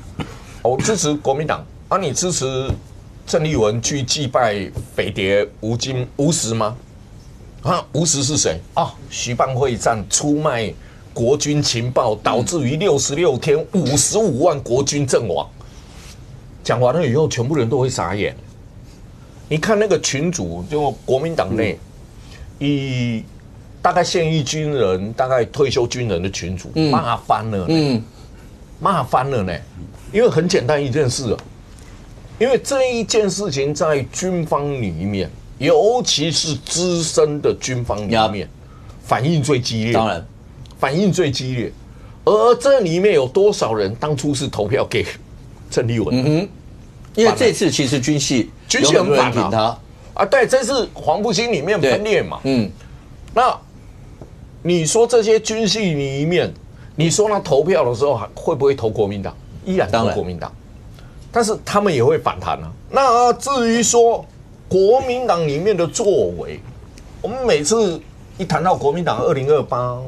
我支持国民党你支持郑丽文去祭拜匪谍吴石吗？吴石是谁？徐蚌会战出卖国军情报，导致于66天55万国军阵亡。讲完了以后，全部人都会傻眼。你看那个群组，就国民党内，以大概现役军人、大概退休军人的群组，骂翻了，骂翻了呢。因为很简单一件事因为这一件事情在军方里面，尤其是资深的军方里面，反应最激烈。当然，反应最激烈。而这里面有多少人当初是投票给郑丽文？因为这次其实军系很反他对，这次黄复兴里面分裂嘛。那你说这些军系里面，你说他投票的时候会不会投国民党？依然投国民党。但是他们也会反弹那至于说国民党里面的作为，我们每次一谈到国民党2028，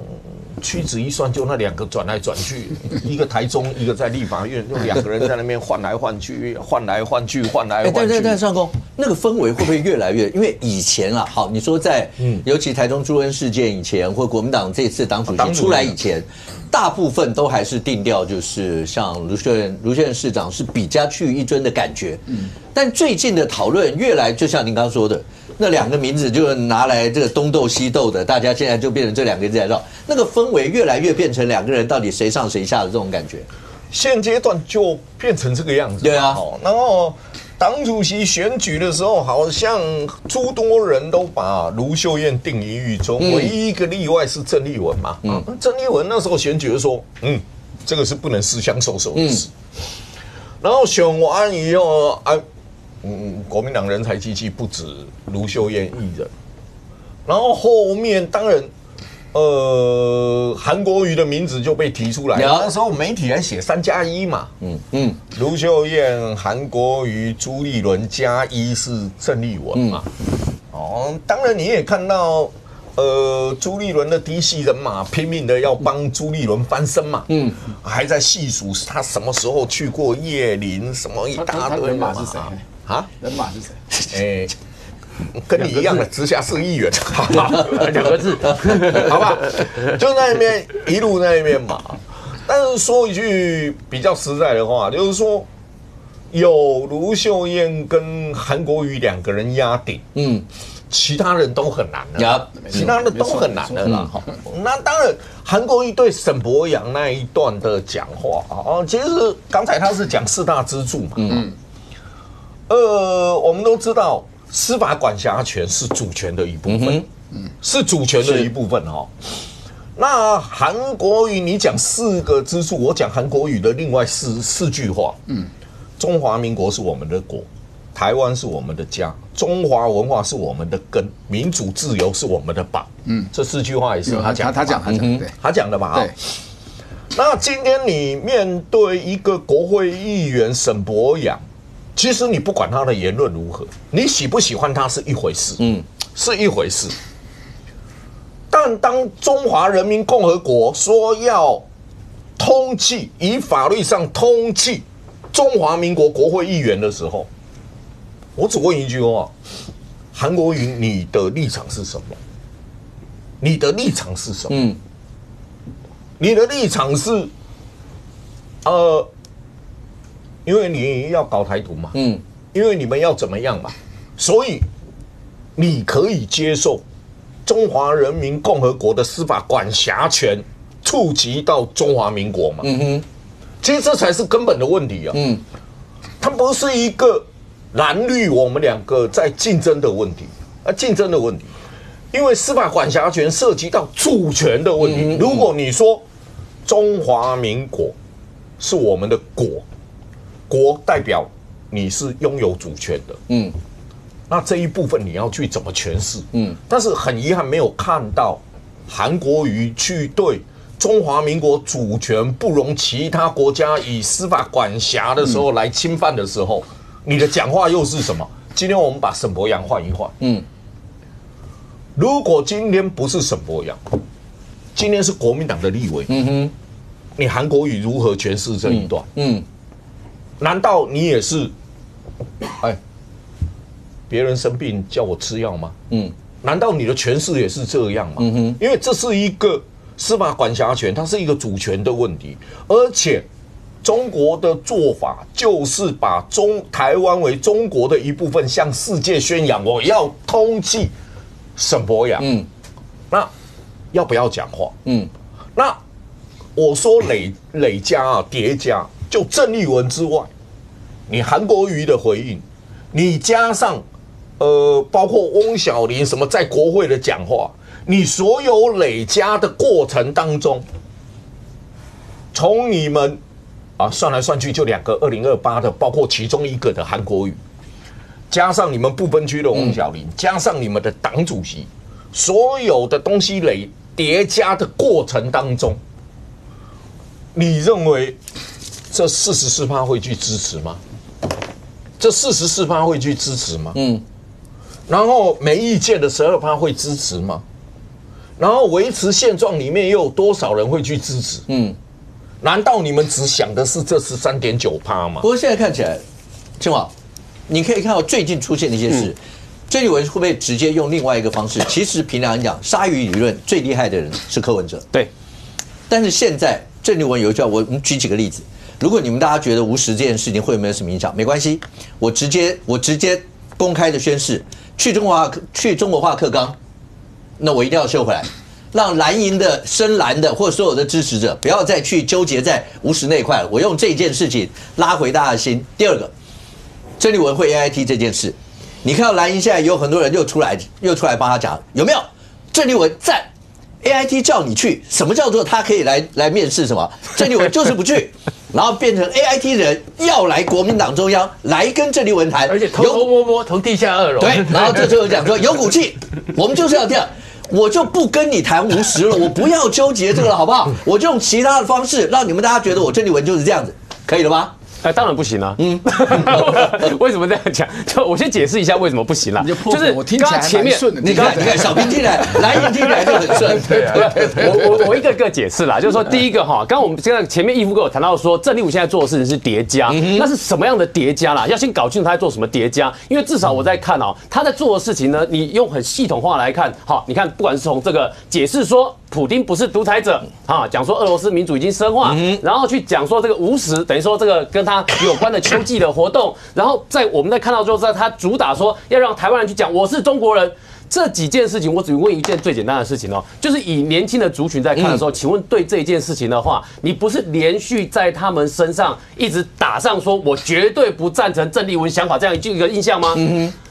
屈指一算就那2个转来转去，一个台中，一个在立法院，就2个人在那边换来换去，换来换去，换来换去。但上公那个氛围会不会越来越？因为以前好，你说在尤其台中朱恩事件以前，或国民党这次党主席出来以前。大部分都还是定调，就是像卢秀燕市长是比较去一尊的感觉。但最近的讨论越来，就像您刚刚说的，那2个名字就拿来这个东斗西斗的，大家现在就变成这2个字在绕，那个氛围越来越变成2个人到底谁上谁下的这种感觉。现阶段就变成这个样子。对啊，然后党主席选举的时候，好像诸多人都把卢秀燕定于狱中，唯一一个例外是郑丽文嘛。郑丽文那时候选举的时候，这个是不能私相授受的事。然后选完以后，国民党人才济济不止卢秀燕一人。然后后面当然，韩国瑜的名字就被提出来了。那时候媒体还写3+1嘛。卢秀燕、韩国瑜、朱立伦+1是郑丽文嘛。当然你也看到，朱立伦的嫡系人马拼命的要帮朱立伦翻身嘛。还在细数他什么时候去过叶林，什么一大堆。人马是谁？人马是谁？跟你一样的直辖市议员，2个字，好吧，就在那边一路在那边嘛。但是说一句比较实在的话，就是说有卢秀燕跟韩国瑜2个人压顶，其他人都很难了，其他人都很难了啦。那当然，韩国瑜对沈伯洋那一段的讲话其实刚才他是讲4大支柱嘛，我们都知道。司法管辖权是主权的一部分，是主权的一部分哈。那韩国瑜你讲4个支柱，我讲韩国瑜的另外四句话。中华民国是我们的国，台湾是我们的家，中华文化是我们的根，民主自由是我们的宝。这4句话也是他讲的嘛。对。那今天你面对一个国会议员沈伯洋，其实你不管他的言论如何，你喜不喜欢他是一回事，是一回事。但当中华人民共和国说要通缉，以法律上通缉中华民国国会议员的时候，我只问一句话：韩国瑜，你的立场是什么？你的立场是什么？你的立场是，因为你要搞台独嘛，因为你们要怎么样嘛，所以你可以接受中华人民共和国的司法管辖权触及到中华民国嘛？其实这才是根本的问题啊！它不是一个蓝绿我们2个在竞争的问题，因为司法管辖权涉及到主权的问题。如果你说中华民国是我们的国代表你是拥有主权的，那这一部分你要去怎么诠释？但是很遗憾没有看到韩国瑜去对中华民国主权不容其他国家以司法管辖的时候来侵犯的时候，你的讲话又是什么？今天我们把沈伯洋换一换，如果今天不是沈伯洋，今天是国民党的立委，你韩国瑜如何诠释这一段？难道你也是，别人生病叫我吃药吗？难道你的诠释也是这样吗？因为这是一个司法管辖权，它是一个主权的问题，而且中国的做法就是把台湾为中国的一部分，向世界宣扬我要通缉沈伯洋。那要不要讲话？那我说累加啊，叠加，就郑丽文之外，你韩国瑜的回应，你加上包括翁小玲什么在国会的讲话，你所有累加的过程当中，从你们算来算去就2个2028的，包括其中1个的韩国瑜，加上你们不分区的翁小玲，加上你们的党主席，所有的东西叠加的过程当中，你认为这44%会去支持吗？这44%会去支持吗？然后没意见的12%会支持吗？然后维持现状里面又有多少人会去支持？难道你们只想的是这13.9%吗？不过现在看起来，青华，你可以看到最近出现的一些事，郑丽文会不会直接用另外一个方式？其实平常讲，鲨鱼理论最厉害的人是柯文哲，对。但是现在郑丽文有一句话，我们举几个例子。如果你们大家觉得无实这件事情会有没有什么影响，没关系，我直接公开的宣誓，去中国化课纲，那我一定要修回来，让蓝营的深蓝的或所有的支持者不要再去纠结在无实那一块了。我用这件事情拉回大家的心。第二个，郑丽文会 AIT 这件事，你看到蓝营现在有很多人又出来帮他讲，有没有？郑丽文赞 AIT 叫你去，什么叫做他可以来面试什么？郑丽文就是不去。然后变成 AIT 人要来国民党中央来跟郑丽文谈，而且偷偷摸摸从地下2楼。对，然后这就讲说有骨气，我们就是要这样，我就不跟你谈无实了，我不要纠结这个了，好不好？我就用其他的方式让你们大家觉得我郑丽文就是这样子，可以了吗？当然不行啊！为什么这样讲？就我先解释一下为什么不行啦。就是我听起来前面你看，小平听起来，蓝营听起来就很顺。对，我一个个解释啦，就是说第一个哈，刚刚我们现在前面义父跟我谈到说，郑丽文现在做的事情是叠加，那是什么样的叠加啦？要先搞清楚他在做什么叠加，因为至少我在看他在做的事情呢，你用很系统化来看，好，你看不管是从这个解释说普丁不是独裁者讲说俄罗斯民主已经深化，然后去讲说这个无实，等于说这个跟他有关的秋季的活动，然后我们在看到之后，在他主打说要让台湾人去讲我是中国人。这几件事情，我只问一件最简单的事情就是以年轻的族群在看的时候，请问对这一件事情的话，你不是连续在他们身上一直打上说我绝对不赞成郑丽文想法这样一个印象吗？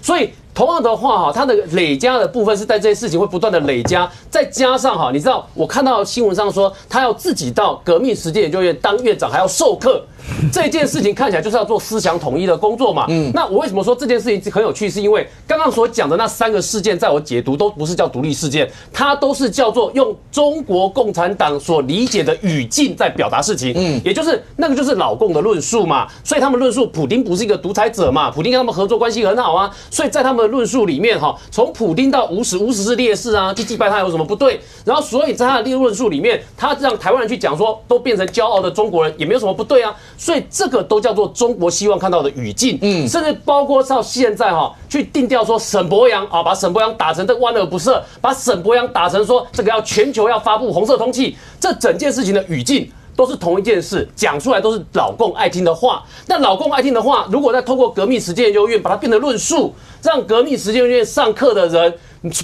所以同样的话哈，它的累加的部分是在这些事情会不断的累加，再加上哈，你知道我看到新闻上说他要自己到革命实践研究院当院长，还要授课。这件事情看起来就是要做思想统一的工作嘛。那我为什么说这件事情很有趣？是因为刚刚所讲的那3个事件，在我解读都不是叫独立事件，它都是叫做用中国共产党所理解的语境在表达事情。也就是那个就是老共的论述嘛。所以他们论述普丁不是一个独裁者嘛，普丁跟他们合作关系很好啊。所以在他们的论述里面哈，从普丁到吴石是烈士啊，去祭拜他有什么不对？然后所以在他的论述里面，他让台湾人去讲说，都变成骄傲的中国人，也没有什么不对啊。所以这个都叫做中国希望看到的语境，甚至包括到现在哈，去定调说沈伯洋啊，把沈伯洋打成这万恶不赦，把沈伯洋打成说这个要全球要发布红色通气，这整件事情的语境都是同一件事，讲出来都是老共爱听的话。那老共爱听的话，如果再透过革命实践研究院把它变成论述，让革命实践研究院上课的人，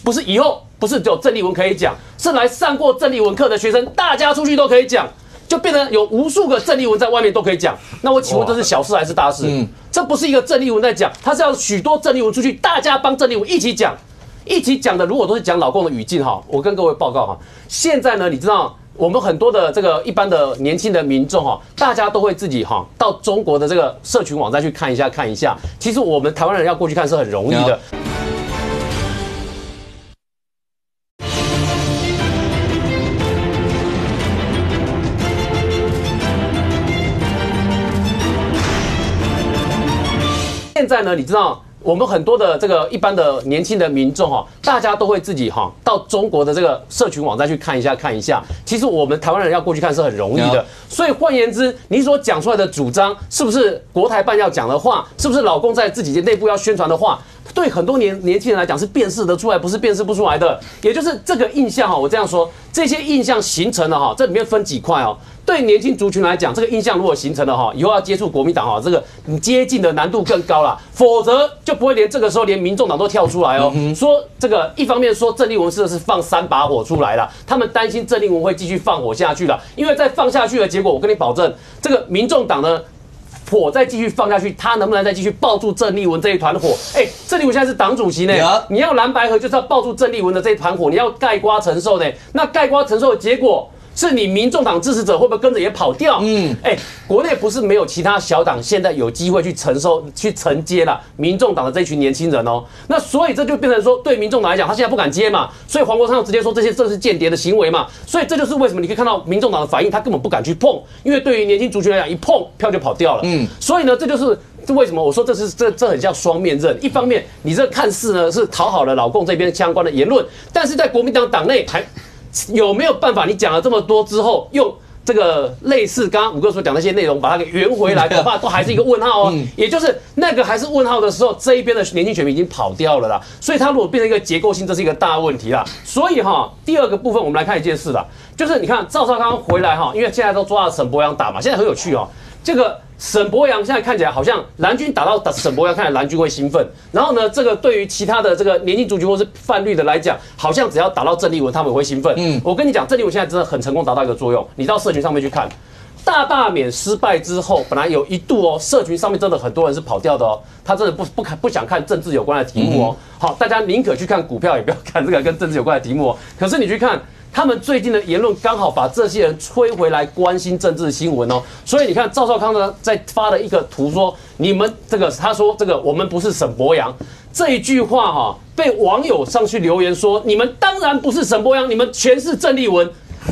不是以后不是只有郑丽文可以讲，是来上过郑丽文课的学生，大家出去都可以讲。就变成有无数个郑丽文在外面都可以讲，那我请问这是小事还是大事？这不是一个郑丽文在讲，他是要许多郑丽文出去，大家帮郑丽文一起讲的。如果都是讲老共的语境哈，我跟各位报告哈，现在呢，你知道我们很多的这个一般的年轻的民众哈，大家都会自己哈到中国的这个社群网站去看一下。其实我们台湾人要过去看是很容易的。现在呢，你知道我们很多的这个一般的年轻的民众哈，大家都会自己哈到中国的这个社群网站去看一下。其实我们台湾人要过去看是很容易的。所以换言之，你所讲出来的主张，是不是国台办要讲的话？是不是老共在自己的内部要宣传的话？对很多年轻人来讲是辨识得出来，不是辨识不出来的。也就是这个印象哈，我这样说，这些印象形成了哈，这里面分几块哦。对年轻族群来讲，这个印象如果形成了哈，以后要接触国民党哈，这个你接近的难度更高了，否则就不会连这个时候连民众党都跳出来哦，说这个一方面说郑丽文是放3把火出来了，他们担心郑丽文会继续放火下去了，因为再放下去的结果，我跟你保证，这个民众党呢。火再继续放下去，他能不能再继续抱住郑丽文这一团火？郑丽文现在是党主席呢，你要蓝白合就是要抱住郑丽文的这一团火，你要概括承受呢。那概括承受的结果是你民众党支持者会不会跟着也跑掉？国内不是没有其他小党现在有机会去承接了民众党的这群年轻人哦。那所以这就变成说，对民众党来讲，他现在不敢接嘛，所以黄国昌直接说这是间谍的行为嘛。所以这就是为什么你可以看到民众党的反应，他根本不敢去碰，因为对于年轻族群来讲，一碰票就跑掉了。所以呢，这就是为什么我说这很像双面刃。一方面，你这看似呢是讨好了老共这边相关的言论，但是在国民党党内还有没有办法？你讲了这么多之后，用这个类似刚刚5哥所讲那些内容，把它给圆回来，恐怕都还是一个问号哦。也就是那个还是问号的时候，这一边的年轻选民已经跑掉了啦。所以它如果变成一个结构性，这是一个大问题啦。所以哈，第二个部分我们来看一件事啦，就是你看赵少康回来哈，因为现在都抓了沈伯洋打嘛，现在很有趣哦，这个。沈伯洋现在看起来好像蓝军打到沈伯洋，看起来蓝军会兴奋。然后呢，这个对于其他的这个年轻族群或是泛绿的来讲，好像只要打到郑丽文，他们也会兴奋。我跟你讲，郑丽文现在真的很成功达到一个作用。你到社群上面去看，大免失败之后，本来有一度哦，社群上面真的很多人是跑掉的哦，他真的不想看政治有关的题目哦。好，大家宁可去看股票，也不要看这个跟政治有关的题目哦。可是你去看。他们最近的言论刚好把这些人吹回来关心政治新闻哦，所以你看赵少康呢在发了一个图说，你们这个他说这个我们不是沈伯洋这一句话哈，被网友上去留言说，你们当然不是沈伯洋，你们全是郑丽文。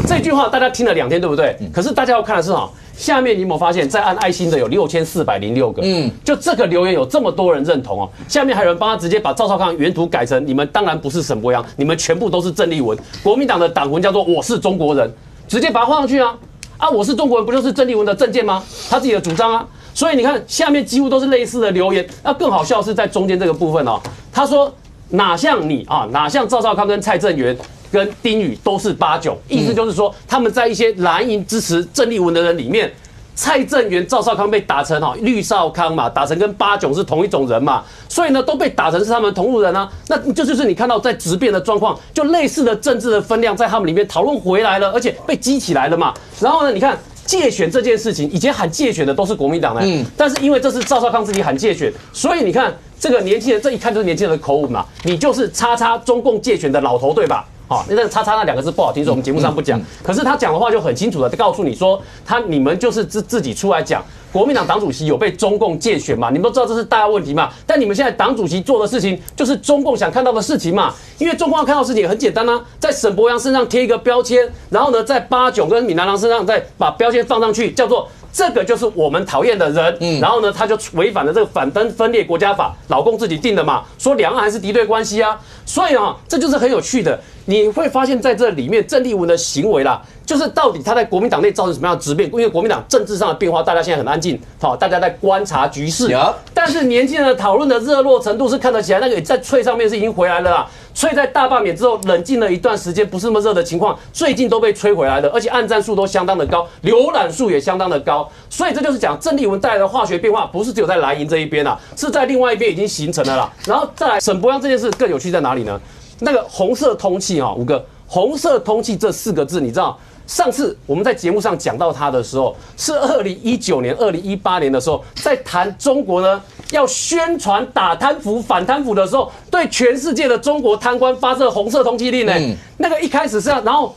这句话大家听了2天，对不对？可是大家要看的是哈，下面你有没有发现，在按爱心的有6406个，就这个留言有这么多人认同哦。下面还有人帮他直接把赵少康原图改成，你们当然不是沈伯洋，你们全部都是郑丽文。国民党的党魂叫做我是中国人，直接把它放上去啊！我是中国人不就是郑丽文的政见吗？他自己的主张啊。所以你看下面几乎都是类似的留言。那更好笑是在中间这个部分哦，他说哪像你啊，哪像赵少康跟蔡正元。跟丁宇都是89，意思就是说他们在一些蓝营支持郑丽文的人里面，蔡正元、赵少康被打成绿少康嘛，打成跟89是同一种人嘛，所以呢都被打成是他们同路人啊。那这就是你看到在质变的状况，就类似的政治的分量在他们里面讨论回来了，而且被激起来了嘛。然后呢，你看。借选这件事情，以前喊借选的都是国民党的，但是因为这是赵少康自己喊借选，所以你看这个年轻人，这一看就是年轻人的口吻嘛，你就是叉叉中共借选的老头对吧？好，那叉叉那2个字不好听，所以我们节目上不讲。可是他讲的话就很清楚的告诉你说，你们就是自己出来讲，国民党党主席有被中共借选嘛？你们都知道这是大问题嘛？但你们现在党主席做的事情就是中共想看到的事情嘛？因为中共要看到的事情也很简单啊，在沈伯洋身上贴一个标签，然后呢，在八炯跟闽南郎身上再把标签放上去，叫做。这个就是我们讨厌的人，然后呢，他就违反了这个反分裂国家法，老共自己定的嘛，说两岸还是敌对关系啊，所以啊，这就是很有趣的。你会发现在这里面，郑丽文的行为啦，就是到底他在国民党内造成什么样的质变？因为国民党政治上的变化，大家现在很安静，好，大家在观察局势。但是年轻人的讨论的热络程度是看得起来，那个在翠上面是已经回来了啦。翠在大罢免之后冷静了一段时间，不是那么热的情况，最近都被吹回来了，而且按赞数都相当的高，浏览数也相当的高。所以这就是讲郑丽文带来的化学变化，不是只有在蓝营这一边啊，是在另外一边已经形成了啦。然后再来沈伯洋这件事更有趣在哪里呢？那个红色通气哈，5个红色通气这4个字，你知道？上次我们在节目上讲到他的时候，是2019年、2018年的时候，在谈中国呢要宣传打贪腐、反贪腐的时候，对全世界的中国贪官发射红色通缉令呢。那个一开始是要，然后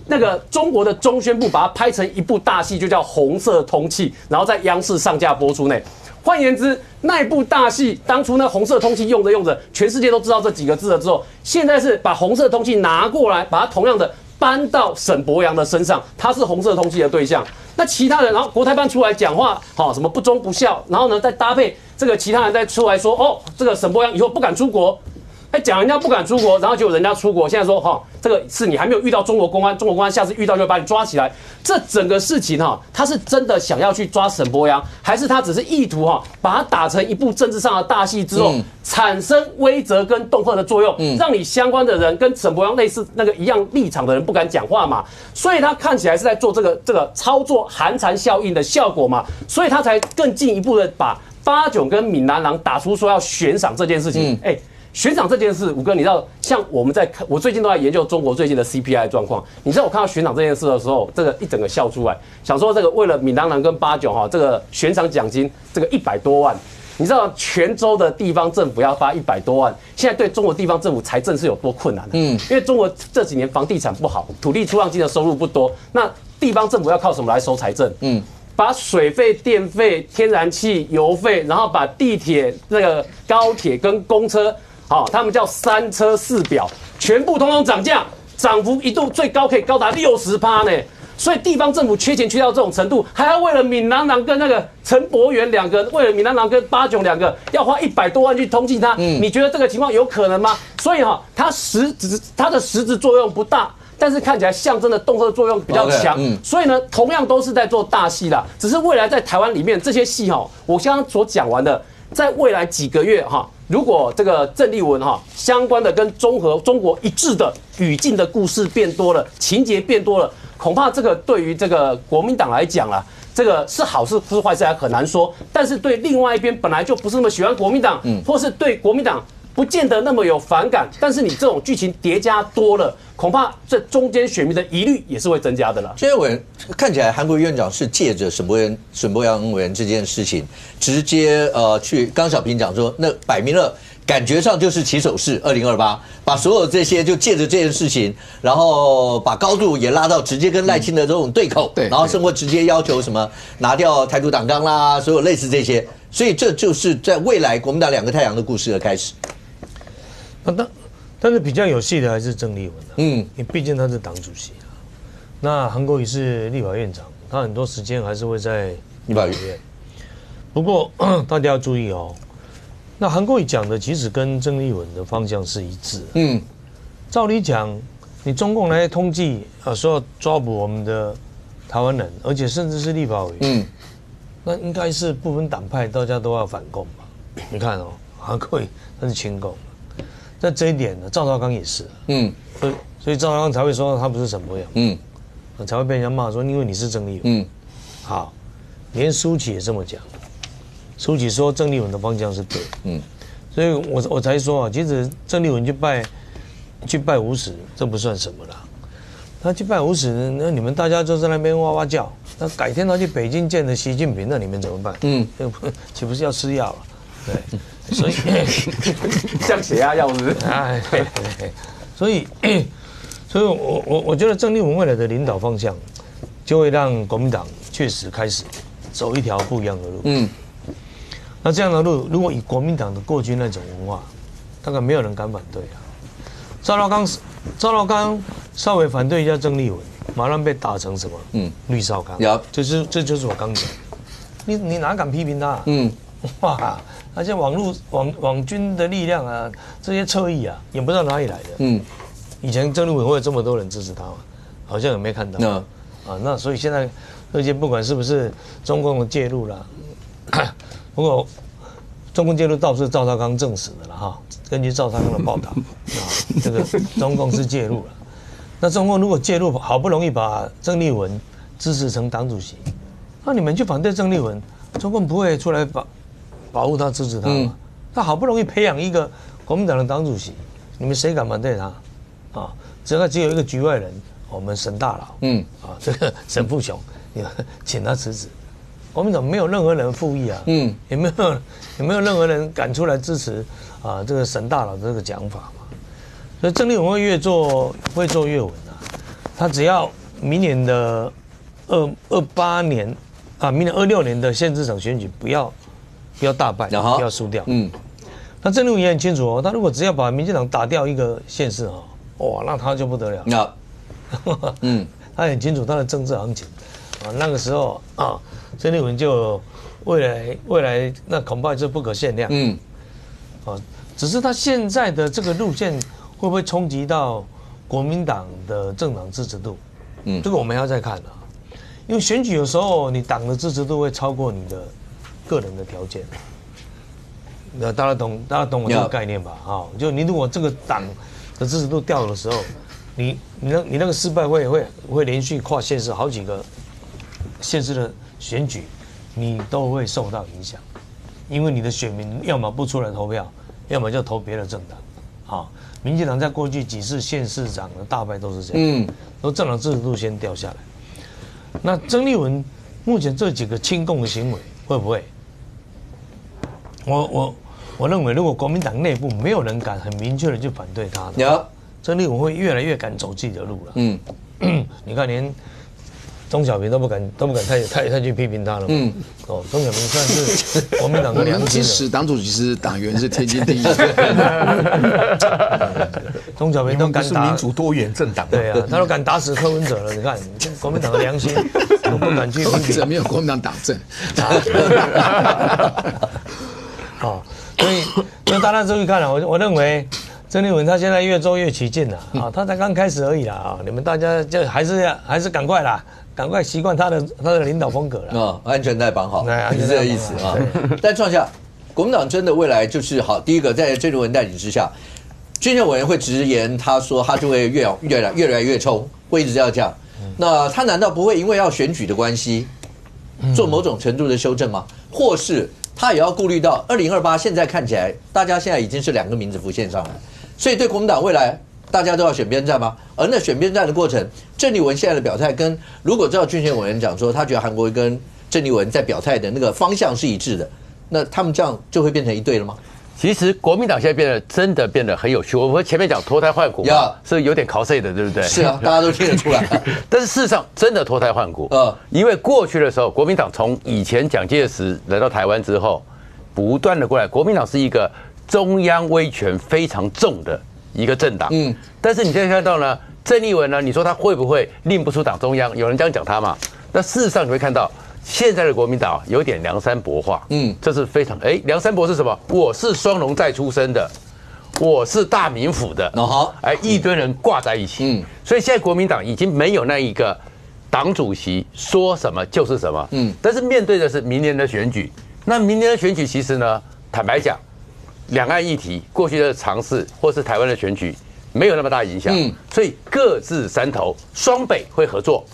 那个中国的中宣部把它拍成一部大戏，就叫《红色通缉》，然后在央视上架播出呢。换言之，那一部大戏当初那红色通缉用着，全世界都知道这几个字了之后，现在是把红色通缉拿过来，把它同样的搬到沈伯洋的身上，他是红色通缉的对象。那其他人，然后国台办出来讲话，什么不忠不孝，然后呢再搭配这个其他人再出来说，这个沈伯洋以后不敢出国。讲人家不敢出国，然后结果人家出国，现在说这个是你还没有遇到中国公安，中国公安下次遇到就会把你抓起来。这整个事情他是真的想要去抓沈伯洋，还是他只是意图把它打成一部政治上的大戏之后，产生威慑跟恫吓的作用，让你相关的人跟沈伯洋类似那个一样立场的人不敢讲话嘛？所以他看起来是在做这个操作寒蝉效应的效果嘛？所以他才更进一步的把八炯跟闽南郎打出说要悬赏这件事情，悬赏这件事，武哥，你知道，像我们在看，我最近都在研究中国最近的 CPI 状况。你知道我看到悬赏这件事的时候，这个一整个笑出来，想说这个为了闽南郎跟八炯这个悬赏奖金，这个100多万，你知道泉州的地方政府要发100多万，现在对中国地方政府财政是有多困难的？因为中国这几年房地产不好，土地出让金的收入不多，那地方政府要靠什么来收财政？把水费、电费、天然气、油费，然后把地铁、那个高铁跟公车。他们叫3车4表，全部通通涨价，涨幅一度最高可以高达60%呢。所以地方政府缺钱缺到这种程度，还要为了闽南郎跟那个陈柏元2个，为了闽南郎跟八炯2个，要花100多万去通缉他。你觉得这个情况有可能吗？所以它的实质作用不大，但是看起来象征的恫吓作用比较强。所以呢，同样都是在做大戏啦，只是未来在台湾里面这些戏我刚刚所讲完的，在未来几个月如果这个郑丽文相关的跟中国一致的语境的故事变多了，情节变多了，恐怕这个对于这个国民党来讲啦，这个是好事是坏事还很难说。但是对另外一边本来就不是那么喜欢国民党，或是对国民党不见得那么有反感，但是你这种剧情叠加多了，恐怕这中间选民的疑虑也是会增加的了。现在委员看起来，韩国瑜院长是借着沈伯洋委员这件事情，直接去刚小平讲说，那摆明了感觉上就是起手式2028，把所有这些就借着这件事情，然后把高度也拉到直接跟赖清德这种对口，然后生活直接要求什么拿掉台独党纲啦，所有类似这些，所以这就是在未来国民党2个太阳的故事的开始。但是比较有戏的还是郑丽文因为毕竟他是党主席那韩国瑜是立法院长，他很多时间还是会在立法院。不过大家要注意那韩国瑜讲的其实跟郑丽文的方向是一致照理讲，你中共来通缉说要抓捕我们的台湾人，而且甚至是立法委员那应该是不分党派，大家都要反共吧？你看韩国瑜他是亲共。在这一点呢，赵少康也是，所以赵少康才会说他不是沈伯洋，才会被人家骂说因为你是郑丽文，好，连苏起也这么讲，苏起说郑丽文的方向是对，所以我才说其实郑丽文去拜吴石，这不算什么啦，他去拜吴石，那你们大家就在那边哇哇叫，那改天他去北京见了习近平，那你们怎么办？岂不是要吃药了？对。所以像血压药是不是？哎，所以我觉得郑丽文未来的领导方向，就会让国民党确实开始走一条不一样的路。那这样的路，如果以国民党的过去那种文化，大概没有人敢反对啊。赵少康稍微反对一下郑丽文，马上被打成什么？绿少康。这就是我刚讲，你哪敢批评他？哇，而且网军的力量啊，这些侧翼啊，也不知道哪里来的。以前郑丽文会有这么多人支持他吗？好像也没看到。那所以现在这些不管是不是中共的介入啦，不过中共介入倒是赵少康证实的了哈。根据赵少康的报道这个中共是介入了。那中共如果介入，好不容易把郑丽文支持成党主席，那你们去反对郑丽文，中共不会出来保护他、支持他吗？他好不容易培养一个国民党的党主席，你们谁敢反对他？只有一个局外人，我们沈大佬，这个沈富雄，请他辞职。国民党没有任何人附议啊，也没有任何人敢出来支持这个沈大佬的这个讲法嘛。所以郑丽文会越做越稳啊。他只要明年的28年明年26年的县市长选举不要大败，不要输掉。那郑丽文也很清楚他如果只要把民进党打掉一个县市哇，那他就不得了。他很清楚他的政治行情那个时候郑丽文就未来那恐怕就不可限量。只是他现在的这个路线会不会冲击到国民党的政党支持度？这个我们要再看因为选举有时候你党的支持度会超过你的个人的条件。那大家懂我这个概念吧？就你如果这个党的支持度掉的时候，你那个失败会连续跨县市好几个县市的选举，你都会受到影响，因为你的选民要么不出来投票，要么就投别的政党。民进党在过去几次县市长的大败都是这样，都政党支持度先掉下来。那郑丽文目前这几个亲共的行为会不会？我认为，如果国民党内部没有人敢很明确的去反对他的，郑丽文会越来越敢走自己的路了。你看连钟小平都不敢太去批评他了。钟小平算是国民党的良心了。使党主席是党员是天经地义。钟小平都敢打民主多元政党。对啊，他都敢打死柯文哲了。你看国民党的良心都不敢去批评。这没有国民党党政。所以大家注意看了，我认为郑丽文他现在越做越起劲了他才刚开始而已啦你们大家就还是赶快啦，赶快习惯他的领导风格了安全带绑好，是这个意思但创下国民党真的未来就是好，第一个在郑丽文带领之下，军选委员会直言他说他就会越来越冲，会一直要这样。那他难道不会因为要选举的关系做某种程度的修正吗？或是他也要顾虑到2028，现在看起来大家现在已经是2个名字浮现上来，所以对国民党未来大家都要选边站吗？而那选边站的过程，郑丽文现在的表态跟如果知道军选委员讲说他觉得韩国瑜跟郑丽文在表态的那个方向是一致的，那他们这样就会变成一对了吗？其实国民党现在真的变得很有趣。我们前面讲脱胎换骨是有点cos的，对不对？是啊，大家都听得出来。但是事实上真的脱胎换骨。因为过去的时候，国民党从以前蒋介石来到台湾之后，不断的过来，国民党是一个中央威权非常重的一个政党。但是你现在看到呢，郑丽文呢，你说他会不会令不出党中央？有人这样讲他嘛？那事实上你会看到。现在的国民党有点梁山伯化，这是非常梁山伯是什么？我是双龙寨出身的，我是大名府的，一堆人挂在一起，所以现在国民党已经没有那一个党主席说什么就是什么，但是面对的是明年的选举，那明年的选举其实呢，坦白讲，两岸议题过去的尝试或是台湾的选举没有那么大影响，所以各自山头，双北会合作。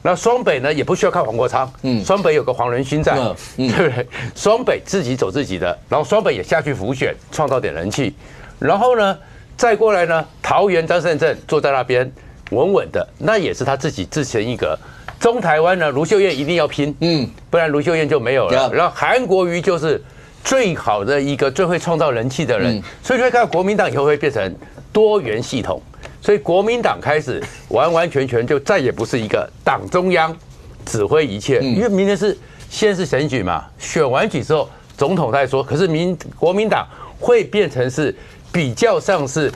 那双北呢也不需要靠黄国昌，双北有个黄仁勋在，对不对？双北自己走自己的，然后双北也下去辅选，创造点人气，然后呢再过来呢，桃园张善政坐在那边稳稳的，那也是他自己自成一格。中台湾呢，卢秀燕一定要拼，不然卢秀燕就没有了。然后韩国瑜就是最好的一个最会创造人气的人，所以就会看到国民党以后会变成多元系统，所以国民党开始完完全全就再也不是一个党中央指挥一切，因为明年是先是选举嘛，选完举之后总统再说，可是国民党会变成是比较像是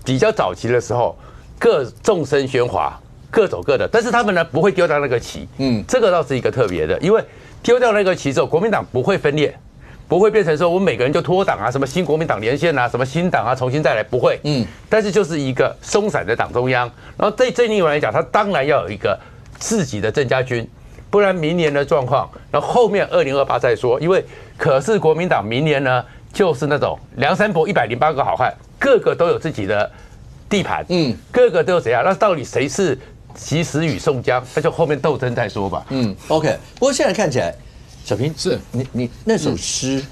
比较早期的时候，各众声喧哗，各走各的，但是他们呢不会丢掉那个旗，这个倒是一个特别的，因为丢掉那个旗之后，国民党不会分裂。不会变成说我们每个人就脱党啊，什么新国民党连线啊，什么新党啊，重新再来，不会。但是就是一个松散的党中央。然后对郑丽文来讲，他当然要有一个自己的郑家军，不然明年的状况，然后后面2028再说。因为可是国民党明年呢，就是那种梁山伯108个好汉，个个都有自己的地盘，个个都有怎样？那到底谁是及时雨宋江？那就后面斗争再说吧。OK。不过现在看起来。小平是你那首诗，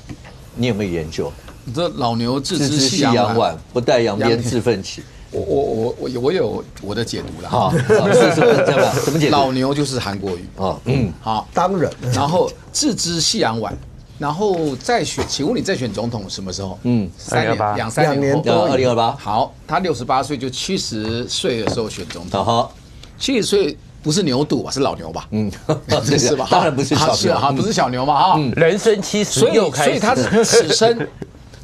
你有没有研究？你这老牛自知夕阳晚，不待扬鞭自奋起。我有我的解读了哈。是这样，怎么解读？老牛就是韩国瑜啊。好，当然。然后自知夕阳晚，然后再选，请问你再选总统什么时候？2年多，2028。好，他68岁就70岁的时候选总统。70岁。不是牛犊吧？是老牛吧？是吧？当然不是小牛，不是小牛嘛？哈，人生70又开始，所以他是此生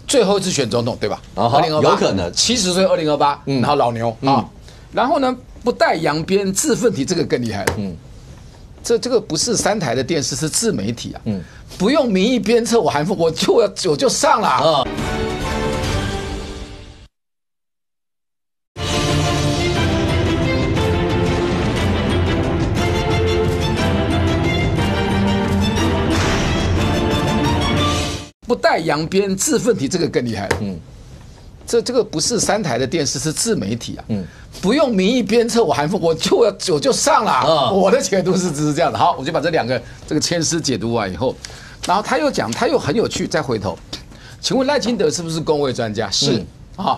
最后一次选总统，对吧？2028有可能70岁2028，然后老牛啊，然后呢不带扬鞭自奋蹄，这个更厉害了。这个不是3台的电视，是自媒体啊。不用民意鞭策我韩凤，我就上了啊。不带扬鞭自奋蹄，这个更厉害了。这个不是3台的电视，是自媒体啊。不用民意鞭策我韩凤，我就上了。我的解读是只是这样的。好，我就把这2个这个签诗解读完以后，然后他又很有趣，再回头，请问赖清德是不是公卫专家？是啊。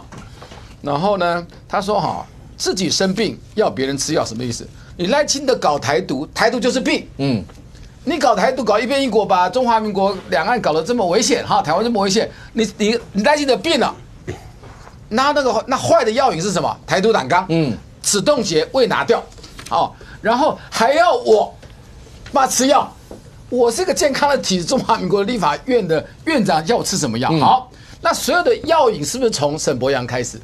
然后呢，他说自己生病要别人吃药，什么意思？你赖清德搞台独，台独就是病。你搞台独，搞一边一国，把中华民国两岸搞得这么危险哈，台湾这么危险，你担心的病了，那坏的药引是什么？台独党纲，止痛血未拿掉，然后还要我妈吃药，我是个健康的体质，中华民国立法院的院长叫我吃什么药？好，那所有的药引是不是从沈伯洋开始？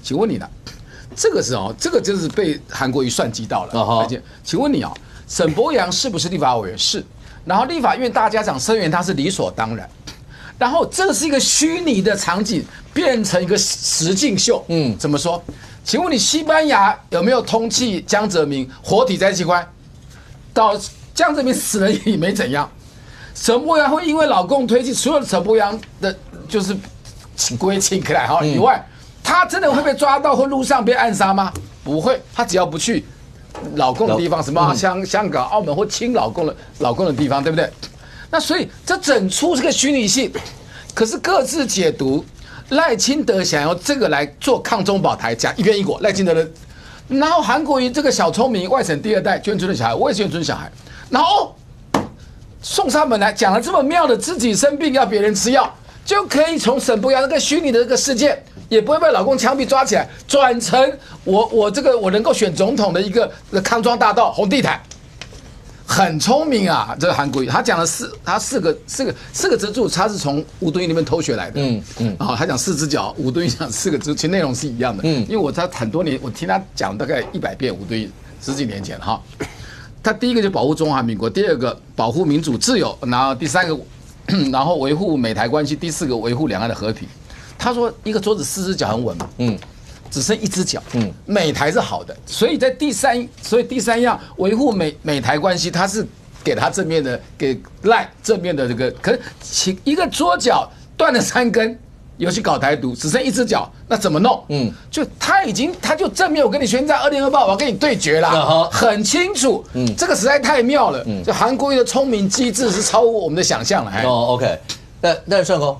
请问你呢？这个就是被韩国瑜算计到了。请问你沈伯洋是不是立法委员？是。然后立法院大家长声援他是理所当然。然后这是一个虚拟的场景变成一个实境秀。怎么说？请问你西班牙有没有通缉江泽民活体摘器官？到江泽民死了也没怎样。沈伯洋会因为老公推荐，除了沈伯洋的就是请归请起来以外，他真的会被抓到或路上被暗杀吗？不会，他只要不去老公的地方，什么香港、澳门或亲老公的地方，对不对？那所以这整出是个虚拟性，可是各自解读。赖清德想要这个来做抗中保台，讲一边一国。赖清德的，然后韩国瑜这个小聪明，外省第2代眷村的小孩，我也是眷村小孩，然后送上门来讲了这么妙的，自己生病要别人吃药，就可以从沈伯洋那个虚拟的这个事件。也不会被老公枪毙抓起来，转成我能够选总统的一个康庄大道红地毯，很聪明啊！这个韩国瑜他讲了四个支柱，他是从吴敦义那边偷学来的。他讲4只脚，吴敦义讲4个支柱，其实内容是一样的。因为他很多年，我听他讲大概100遍吴敦义10几年前哈。他第一个就保护中华民国，第2个保护民主自由，然后第3个，然后维护美台关系，第4个维护两岸的和平。他说一个桌子4只脚很稳嘛，只剩1只脚，美台是好的，所以第3样维护美台关系，他是给他正面的，给赖正面的这个，可是一个桌脚断了3根，尤其搞台独，只剩1只脚，那怎么弄？就他就正面，我跟你宣战2028，我要跟你对决啦，很清楚，这个实在太妙了，就韩国瑜的聪明机智是超乎我们的想象了。OK， 但是顺空，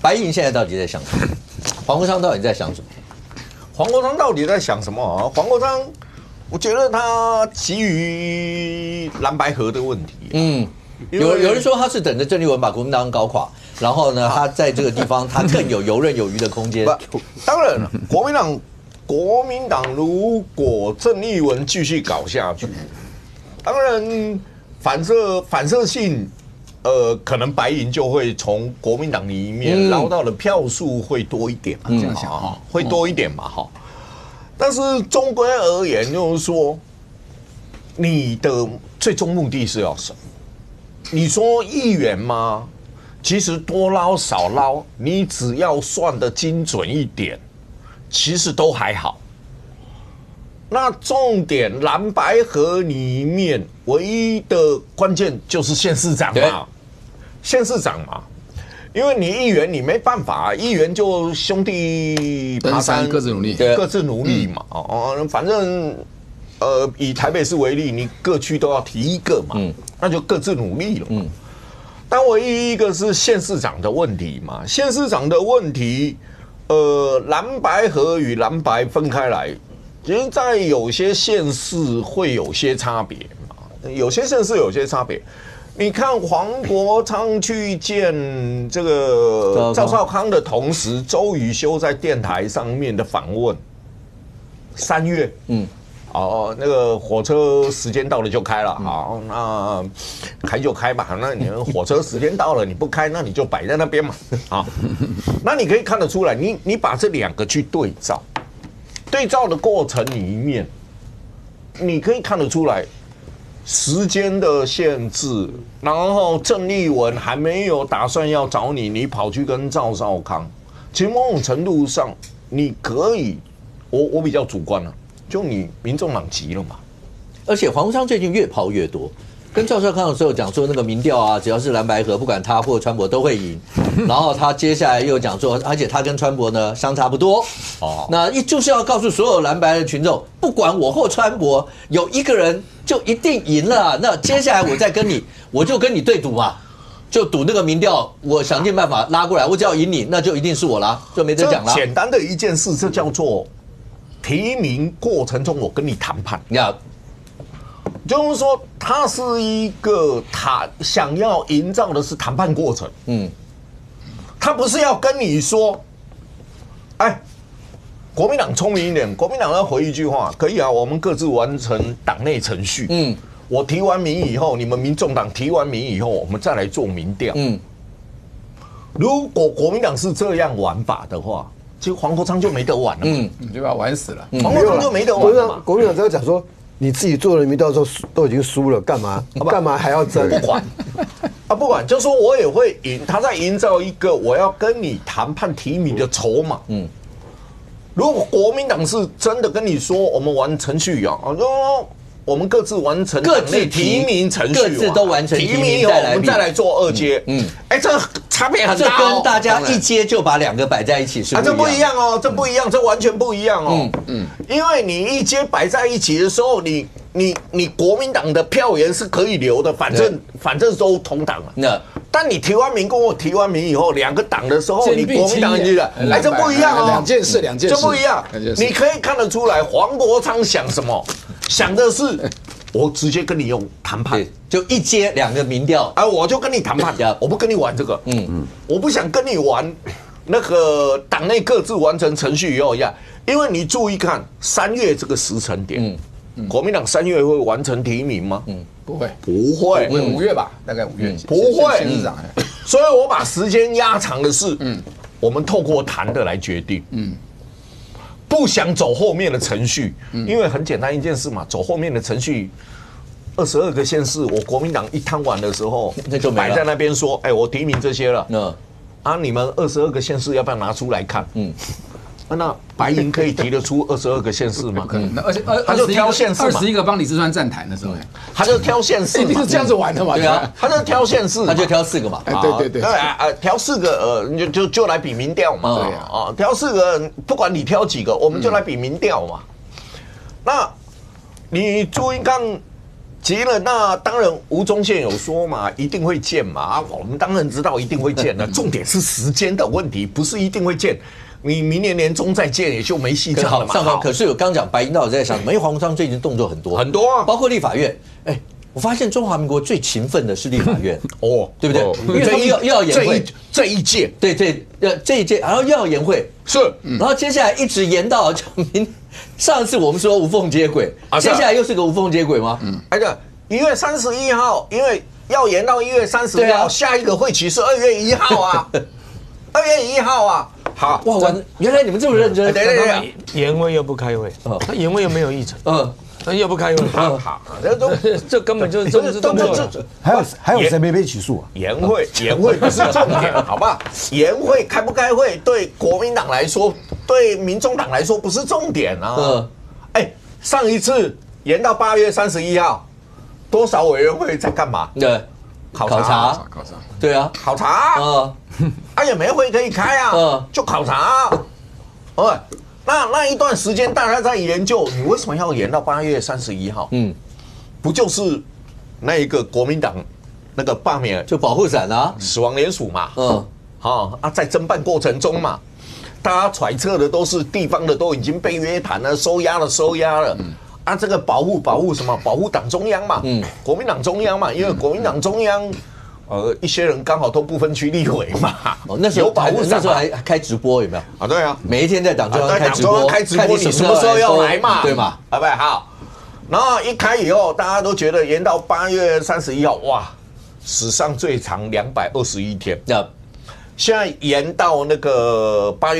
白银现在到底在想什么？黄国昌到底在想什么？黄国昌到底在想什么啊？黄国昌，我觉得他急于蓝白合的问题。有人说他是等着郑丽文把国民党搞垮，然后呢，他在这个地方他更有游刃有余的空间。当然了，国民党如果郑丽文继续搞下去，当然反射性，可能白银就会从国民党里面捞到的票数会多一点，这样想哈，会多一点嘛哈。但是终归而言，就是说，你的最终目的是要什么？你说议员吗？其实多捞少捞，你只要算得精准一点，其实都还好。那重点蓝白合里面唯一的关键就是县市长嘛，县市长嘛，因为你议员你没办法，议员就兄弟爬山各自努力，各自努力嘛。反正以台北市为例，你各区都要提一个嘛，那就各自努力了嘛。但唯一一个是县市长的问题嘛，县市长的问题，蓝白合与蓝白分开来，其实在有些县市会有些差别嘛，有些县市有些差别。你看黄国昌去见这个赵少康的同时，周宇修在电台上面的访问，3月，那个火车时间到了就开了，好，那开就开吧。那你们火车时间到了，你不开，那你就摆在那边嘛，啊，那你可以看得出来，你把这2个去对照的过程里面，你可以看得出来时间的限制，然后郑丽文还没有打算要找你，你跑去跟赵少康，其实某种程度上你可以，我比较主观了。就你民众党急了嘛，而且黄国昌最近越跑越多，跟赵少康的时候讲说那个民调啊，只要是蓝白合，不管他或川博都会赢。然后他接下来又讲说，而且他跟川博呢相差不多。那就是要告诉所有蓝白的群众，不管我或川博有一个人就一定赢了。那接下来我再跟你，我就跟你对赌嘛，就赌那个民调，我想尽办法拉过来，我只要赢你，那就一定是我啦，就没得讲啦。简单的一件事，这叫做提名过程中我跟你谈判呀，就是说他是一个他想要营造的是谈判过程，他不是要跟你说，哎，国民党聪明一点，国民党要回一句话，可以啊，我们各自完成党内程序，我提完名以后，你们民众党提完名以后，我们再来做民调，如果国民党是这样玩法的话，其实黄国昌就没得玩了，你就把他玩死了。黄国昌就没得玩了嘛。国民党只要讲说，你自己做了民调之后都已经输了，干嘛还要争？不管不管，就说我也会赢，他在营造一个我要跟你谈判提名的筹码。如果国民党是真的跟你说，我们玩程序啊，我们各自完成各自提名程序，各自都完成提名以后，我们再来做2阶。这差别很大，这跟大家1阶就把2个摆在一起是不一样。这不一样哦，这不一样，这完全不一样哦。因为你1阶摆在一起的时候，你国民党的票源是可以留的，反正都同党了。但你提完名跟我提完名以后，2个党的时候，你国民党的，这不一样哦。两件事，这不一样。你可以看得出来，黄国昌想什么？想的是，我直接跟你用谈判，就1阶2个民调，我就跟你谈判，我不跟你玩这个，我不想跟你玩那个党内各自完成程序以后因为你注意看3月这个时辰点，国民党3月会完成提名吗？不会，5月吧，大概5月，不会。所以我把时间压长的是，我们透过谈的来决定，不想走后面的程序，因为很简单一件事嘛，走后面的程序，22个县市，我国民党一摊完的时候，那就摆在那边说，我提名这些了，你们22个县市要不要拿出来看？那白银可以提得出22个县市吗？可能，而且他就挑县市嘛， 21个帮李志川站台的时候，他就挑县市，一定是这样子玩的嘛？对啊，他就挑县市，他就挑4个嘛。对，挑4个，就来比民调嘛。对啊，挑4个，不管你挑几个，我们就来比民调嘛。那你注意看。急了，那当然吴宗宪有说嘛，一定会见嘛，我们当然知道一定会见的，重点是时间的问题，不是一定会见。你明年年中再见也就没戏唱了嘛。可是我刚讲白银到底在想什么？因为黄国昌最近动作很多啊，包括立法院。我发现中华民国最勤奋的是立法院哦，对不对？因为他们又要延会这一届，对，这一届，然后又要延会，是，然后接下来一直延到上次我们说无缝接轨，接下来又是个无缝接轨吗？那个1月31号，因为要延到1月31号，下一个会期是2月1号啊，2月1号啊。好，哇，原来你们这么认真。对，延会又不开会，他延会又没有议程，他又不开会，好，这根本就是政治动作。还有谁没被起诉啊？延会不是重点，好不好？延会开不开会，对国民党来说，对民众党来说不是重点啊。上一次延到8月31号，多少委员会在干嘛？对，考察，对啊，考察，也没会可以开啊，就考察。那一段时间大家在研究，你为什么要延到8月31号？不就是那一个国民党那个罢免就保护伞啊，死亡联署嘛？在侦办过程中嘛，大家揣测的都是地方的都已经被约谈了，收押了。这个保护什么？保护党中央嘛，国民党中央嘛，因为国民党中央。一些人刚好都不分区立委嘛，那时候那时候还开直播有没有啊？对啊，每一天在党中央开直播，看你什么时候要来嘛，对嘛？好不好？然后一开以后，大家都觉得延到8月31号，哇，史上最长221天。现在延到那个1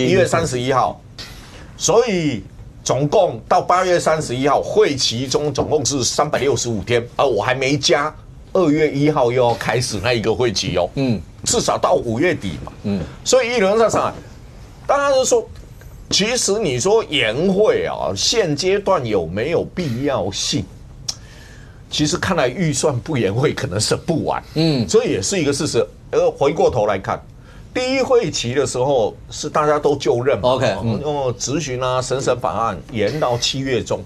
月31号，所以。总共到8月31号会期中总共是365天，我还没加2月1号又要开始那一个会期哦，至少到5月底嘛，所以一轮上来，当然是说，其实你说延会啊，现阶段有没有必要性？其实看来预算不延会可能审不完，所以也是一个事实。回过头来看。第一会期的时候是大家都就任嘛 ，OK， 用质询啊、审法案延到7月中，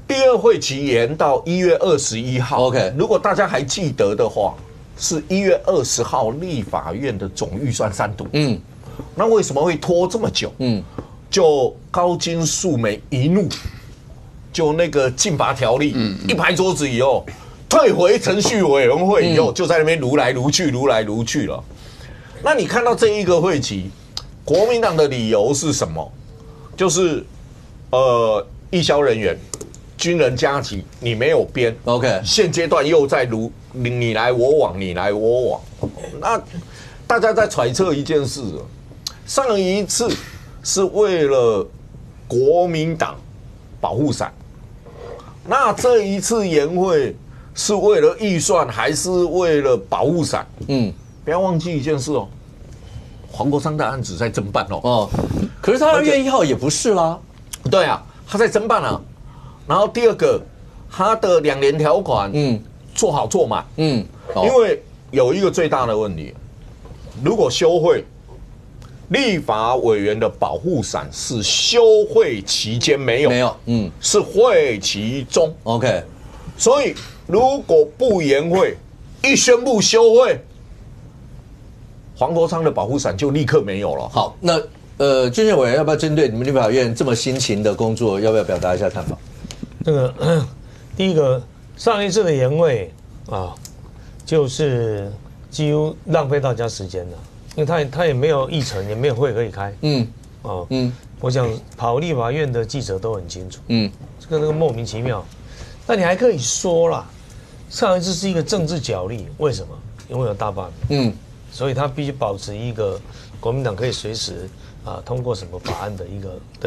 第二会期延到1月21号 ，OK， 如果大家还记得的话，是1月20号立法院的总预算3读，那为什么会拖这么久？就高金素梅一怒，就那个禁罚条例一拍桌子以后，退回程序委员会以后，就在那边撸来撸去了。那你看到这一个会期，国民党的理由是什么？就是义消人员、军人加级，你没有编 ，OK， 现阶段又在你来我往，那大家在揣测一件事，上一次是为了国民党保护伞，那这一次延会是为了预算还是为了保护伞？不要忘记一件事哦，黄国昌的案子在侦办哦。可是他2月1号也不是啦。对啊，他在侦办啊。然后第二个，他的2年条款，做好做满，因为有一个最大的问题，如果休会，立法委员的保护伞是休会期间没有，是会期中 ，OK。所以如果不延会，一宣布休会。黄国昌的保护伞就立刻没有了。好，那军政委员要不要针对你们立法院这么辛勤的工作，要不要表达一下看法？这个第一个，上一次的延会就是几乎浪费大家时间了，因为他也没有议程，也没有会可以开。我想跑立法院的记者都很清楚。这个莫名其妙。那你还可以说啦，上一次是一个政治角力，为什么？因为有大罢免。所以他必须保持一个国民党可以随时通过什么法案的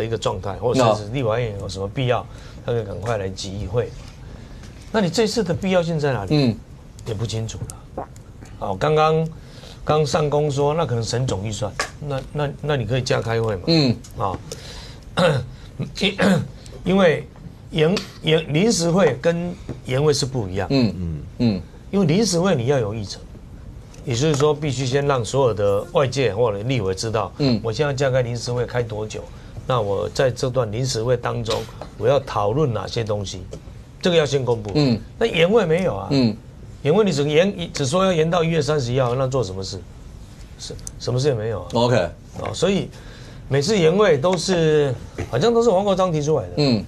一个状态，或者是立法院有什么必要，他可以赶快来集议会。那你这次的必要性在哪里？也不清楚了。刚上公说，那可能审总预算，那你可以加开会嘛？因为临时会跟延会是不一样。因为临时会你要有议程。也就是说，必须先让所有的外界或者立委知道，我现在加开临时会开多久？那我在这段临时会当中，我要讨论哪些东西？这个要先公布。那延会没有啊？延会你只说要延到1月31号，那做什么事？什么事也没有啊。OK， 所以每次延会都是好像都是黄国昌提出来的。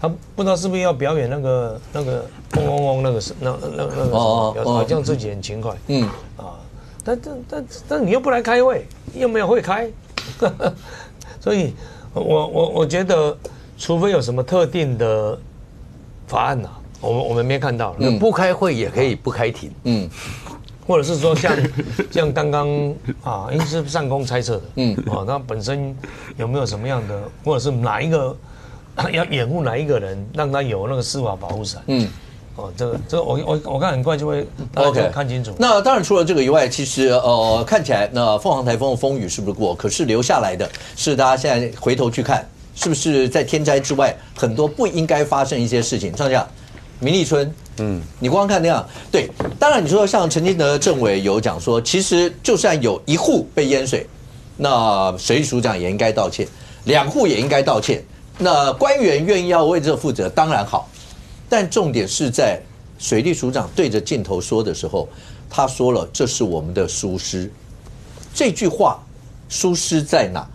他不知道是不是要表演那个嗡嗡嗡那个好像自己很勤快，但你又不来开会，又没有会开，所以我觉得，除非有什么特定的法案我们没看到，不开会也可以不开庭，或者是说像刚刚应该是上公猜测的，那本身有没有什么样的，或者是哪一个要掩护哪一个人，让他有那个司法保护伞，这个我看很快就会大家就看清楚。那当然除了这个以外，其实看起来那凤凰台风的风雨是不是过？可是留下来的是大家现在回头去看，是不是在天灾之外很多不应该发生一些事情？上下明利村，你光看那样，对，当然你说像陈金德政委有讲说，其实就算有一户被淹水，那水利署长也应该道歉，2户也应该道歉。那官员愿意要为这负责，当然好。但重点是在水利署长对着镜头说的时候，他说了：“这是我们的疏失。”这句话疏失在哪？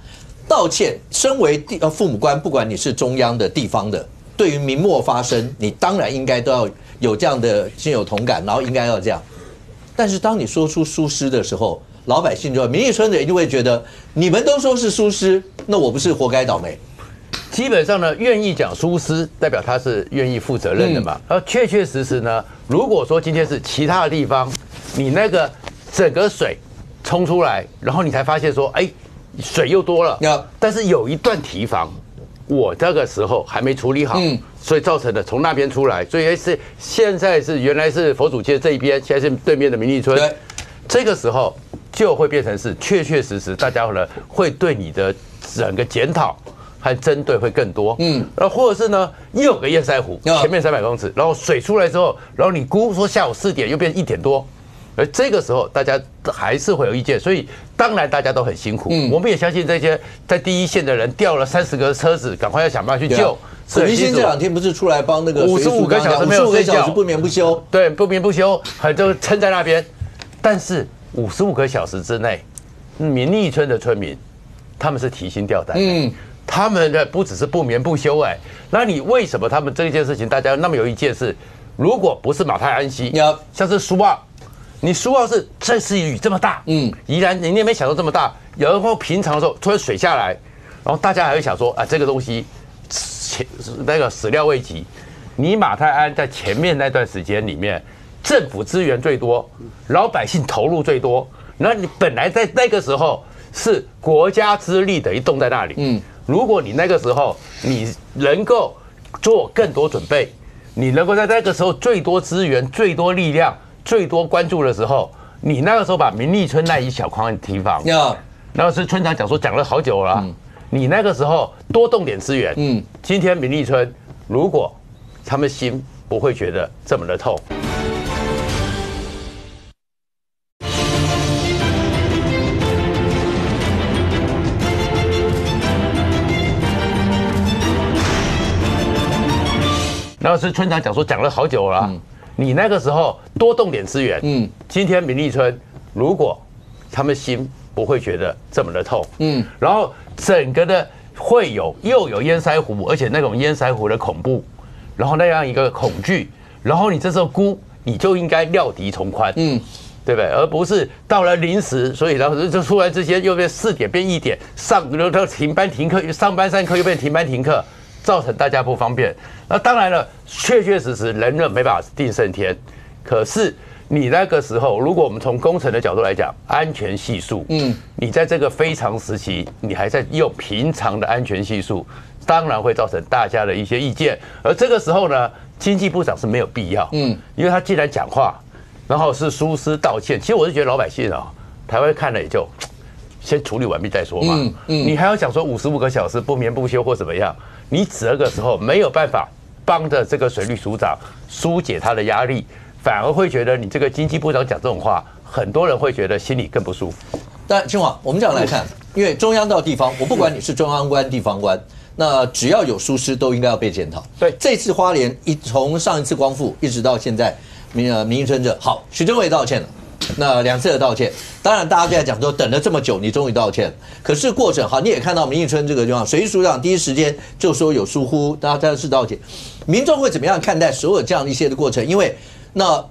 道歉，身为父母官，不管你是中央的、地方的，对于明末发生，你当然应该都要有这样的心有同感，然后应该要这样。但是当你说出疏失的时候，老百姓就民意村的人就会觉得，你们都说是疏失，那我不是活该倒霉？基本上呢，愿意讲疏失，代表他是愿意负责任的嘛。而确确实实呢，如果说今天是其他的地方，你那个整个水冲出来，然后你才发现说，哎，水又多了。但是有一段堤防，我这个时候还没处理好，所以造成的从那边出来，所以是现在是原来是佛祖街这一边，现在是对面的民利村。这个时候就会变成是确确实实，大家呢会对你的整个检讨和针对会更多，然后或者是呢，又有个堰塞湖，前面300公尺，然后水出来之后，然后你估说下午4点又变1点多，而这个时候大家还是会有意见，所以当然大家都很辛苦，我们也相信这些在第一线的人调了30个车子，赶快要想办法去救。沈明星这2天不是出来帮那个55个小时没有睡觉，不眠不休，对，不眠不休，就撑在那边，但是55个小时之内，民利村的村民他们是提心吊胆，他们的不只是不眠不休，那你为什么他们这件事情大家那么有意见是？如果不是马太安溪，像是苏澳，你苏澳是这次雨这么大，宜兰你也没想到这么大，然后平常的时候突然水下来，然后大家还会想说啊，这个东西那个始料未及。你马太安在前面那段时间里面，政府资源最多，老百姓投入最多，那你本来在那个时候是国家之力等于动在那里，如果你那个时候你能够做更多准备，你能够在那个时候最多资源、最多力量、最多关注的时候，你那个时候把民利村那一小块堤防，那是村长讲了好久了，你那个时候多动点资源，今天民利村如果他们心不会觉得这么的痛。然后是村长讲了好久了，你那个时候多动点资源，今天民利村如果他们心不会觉得这么的痛，然后整个的会又有堰塞湖，而且那种堰塞湖的恐怖，然后那样一个恐惧，然后你这时候估你就应该料敌从宽，对不对？而不是到了临时，所以然后就突然之间又变4点变1点，停班停课，上班上课又变停班停课。造成大家不方便，那当然了，确确实实人没办法定胜天。可是你那个时候，如果我们从工程的角度来讲，安全系数，你在这个非常时期，你还在用平常的安全系数，当然会造成大家的一些意见。而这个时候呢，经济部长是没有必要，因为他既然讲话，然后是疏失道歉，其实我是觉得老百姓台湾看了也就先处理完毕再说嘛。你还要讲说55个小时不眠不休或怎么样？你这个时候没有办法帮着这个水利署长疏解他的压力，反而会觉得你这个经济部长讲这种话，很多人会觉得心里更不舒服。但清华，我们这样来看，因为中央到地方，我不管你是中央官、地方官，那只要有疏失，都应该要被检讨。对，这次花莲从上一次光复一直到现在，民意村好，许政委道歉了，那2次的道歉，当然大家就在讲说，等了这么久，你终于道歉，可是过程好，你也看到民义村这个地方，水利署长第一时间就说有疏忽，大家是道歉，民众会怎么样看待所有这样的一些的过程？因为那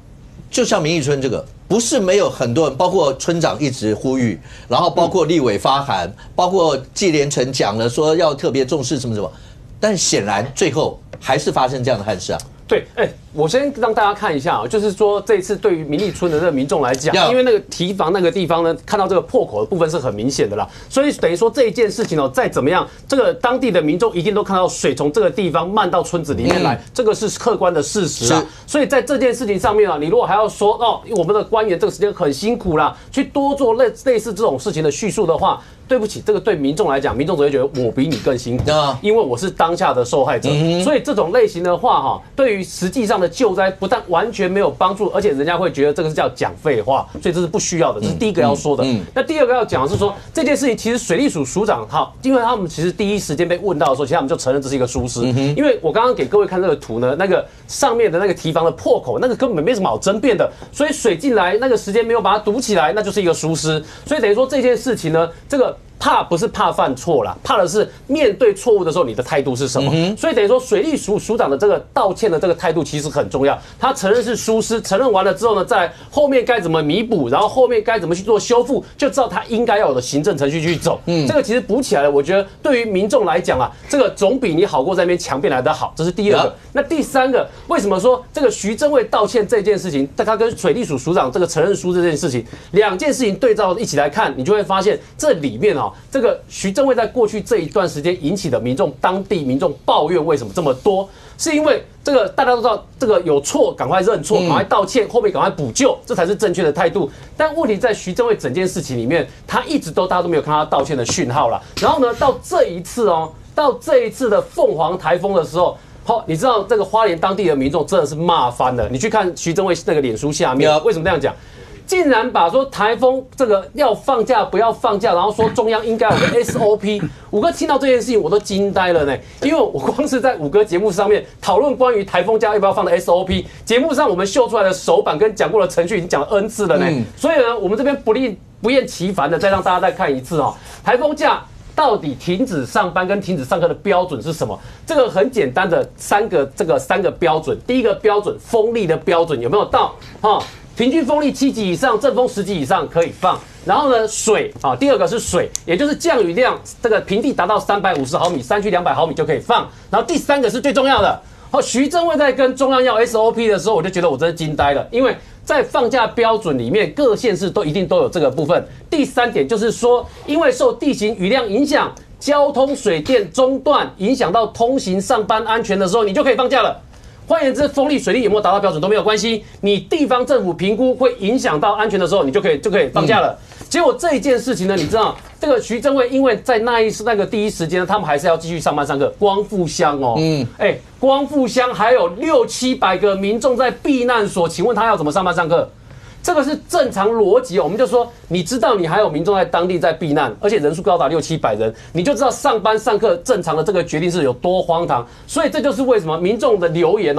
就像民义村这个，不是没有很多人，包括村长一直呼吁，然后包括立委发函，包括纪连成讲了说要特别重视什么什么，但显然最后还是发生这样的憾事啊。对，我先让大家看一下啊，就是说这一次对于民义村的这个民众来讲，因为那个堤防那个地方呢，看到这个破口的部分是很明显的啦，所以等于说这一件事情哦，再怎么样，这个当地的民众一定都看到水从这个地方漫到村子里面来，这个是客观的事实啊。所以在这件事情上面啊，你如果还要说哦，我们的官员这个时间很辛苦啦，去多做类似这种事情的叙述的话，对不起，这个对民众来讲，民众只会觉得我比你更辛苦，因为我是当下的受害者，所以这种类型的话哈，对于实际上的救灾不但完全没有帮助，而且人家会觉得这个是叫讲废话，所以这是不需要的，这是第一个要说的。那第二个要讲的是说这件事情，其实水利署署长因为他们其实第一时间被问到的时候，其实他们就承认这是一个疏失，因为我刚刚给各位看这个图呢，那个上面的那个堤防的破口，那个根本没什么好争辩的，所以水进来那个时间没有把它堵起来，那就是一个疏失，所以等于说这件事情呢，这个。怕不是怕犯错啦，怕的是面对错误的时候你的态度是什么。所以等于说水利署长的这个道歉的这个态度其实很重要。他承认是疏失，承认完了之后呢，在后面该怎么弥补，然后后面该怎么去做修复，就知道他应该要有的行政程序去走。这个其实补起来了，我觉得对于民众来讲啊，这个总比你好过在那边强辩来的好。这是第二个。那第三个，为什么说这个徐正伟道歉这件事情，他跟水利署署长这个承认书这件事情，两件事情对照一起来看，你就会发现这里面这个徐正伟在过去这一段时间引起的当地民众抱怨为什么这么多，是因为这个大家都知道，这个有错赶快认错，赶快道歉，后面赶快补救，这才是正确的态度。但问题在徐正伟整件事情里面，他一直都大家都没有看到他道歉的讯号啦。然后呢，到这一次的凤凰台风的时候。你知道这个花莲当地的民众真的是骂翻了。你去看徐正伟那个脸书下面，为什么这样讲？竟然把说台风这个要放假不要放假，然后说中央应该有个 SOP。五哥听到这件事情我都惊呆了呢，因为我光是在五哥节目上面讨论关于台风假要不要放的 SOP， 节目上我们秀出来的手板跟讲过的程序已经讲了 N 次了呢。所以呢，我们这边不厌其烦的再让大家再看一次台风假。到底停止上班跟停止上课的标准是什么？这个很简单的三个标准。第一个标准，风力的标准有没有到？平均风力7级以上，阵风10级以上可以放。然后呢，水第二个是水，也就是降雨量，这个平地达到350毫米，山区200毫米就可以放。然后第三个是最重要的。徐正伟在跟中央要 SOP 的时候，我就觉得我真的惊呆了，因为。在放假标准里面，各县市都一定都有这个部分。第三点就是说，因为受地形雨量影响，交通水电中断，影响到通行上班安全的时候，你就可以放假了。换言之，风力、水利有没有达到标准都没有关系，你地方政府评估会影响到安全的时候，你就可以放假了。结果这一件事情呢，你知道这个徐正伟因为在那个第一时间呢，他们还是要继续上班上课。光复乡光复乡还有600-700个民众在避难所，请问他要怎么上班上课？这个是正常逻辑我们就说，你知道你还有民众在当地在避难，而且人数高达600-700人，你就知道上班上课正常的这个决定是有多荒唐。所以这就是为什么民众的留言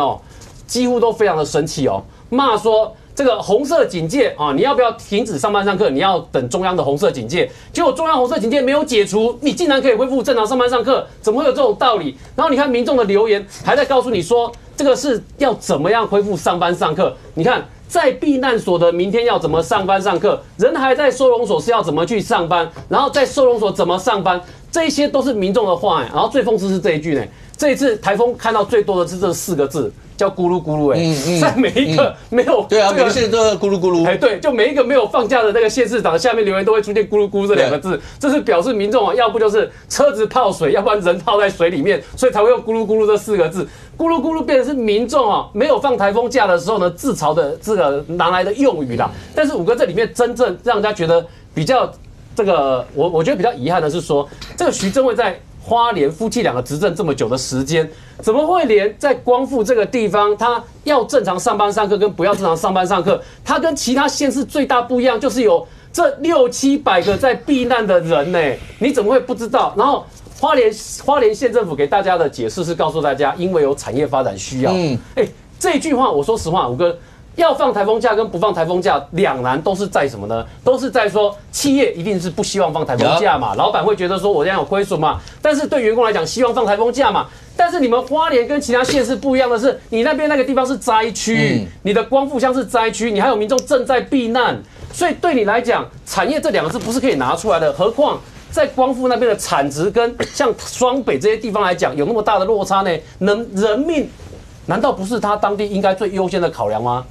几乎都非常的生气骂说。这个红色警戒你要不要停止上班上课？你要等中央的红色警戒。结果中央红色警戒没有解除，你竟然可以恢复正常上班上课，怎么会有这种道理？然后你看民众的留言还在告诉你说，这个是要怎么样恢复上班上课？你看在避难所的明天要怎么上班上课？人还在收容所是要怎么去上班？然后在收容所怎么上班？这些都是民众的话然后最讽刺是这一句呢。这一次台风看到最多的是这4个字，叫咕噜咕噜在每一个没有对啊，每个县市都咕噜咕噜对，就每一个没有放假的那个县市长下面留言都会出现咕噜咕噜这2个字，这是表示民众要不就是车子泡水，要不然人泡在水里面，所以才会用咕噜咕噜这4个字。咕噜咕噜变成是民众没有放台风假的时候呢自嘲的这个拿来的用语啦。但是五哥这里面真正让人家觉得比较这个我觉得比较遗憾的是说，这个徐正伟在花莲夫妻2个执政这么久的时间，怎么会连在光复这个地方，他要正常上班上课跟不要正常上班上课，他跟其他县市最大不一样，就是有这600-700个在避难的人呢，你怎么会不知道？然后花莲县政府给大家的解释是告诉大家，因为有产业发展需要。这句话我说实话，五哥。要放台风假跟不放台风假两难都是在什么呢？都是在说企业一定是不希望放台风假嘛，老板会觉得说我这样有亏损嘛，但是对员工来讲希望放台风假嘛。但是你们花莲跟其他县市不一样的是，你那边那个地方是灾区，你的光复乡是灾区，你还有民众正在避难，所以对你来讲，产业这两个字不是可以拿出来的。何况在光复那边的产值跟像双北这些地方来讲，有那么大的落差呢？人命难道不是他当地应该最优先的考量吗？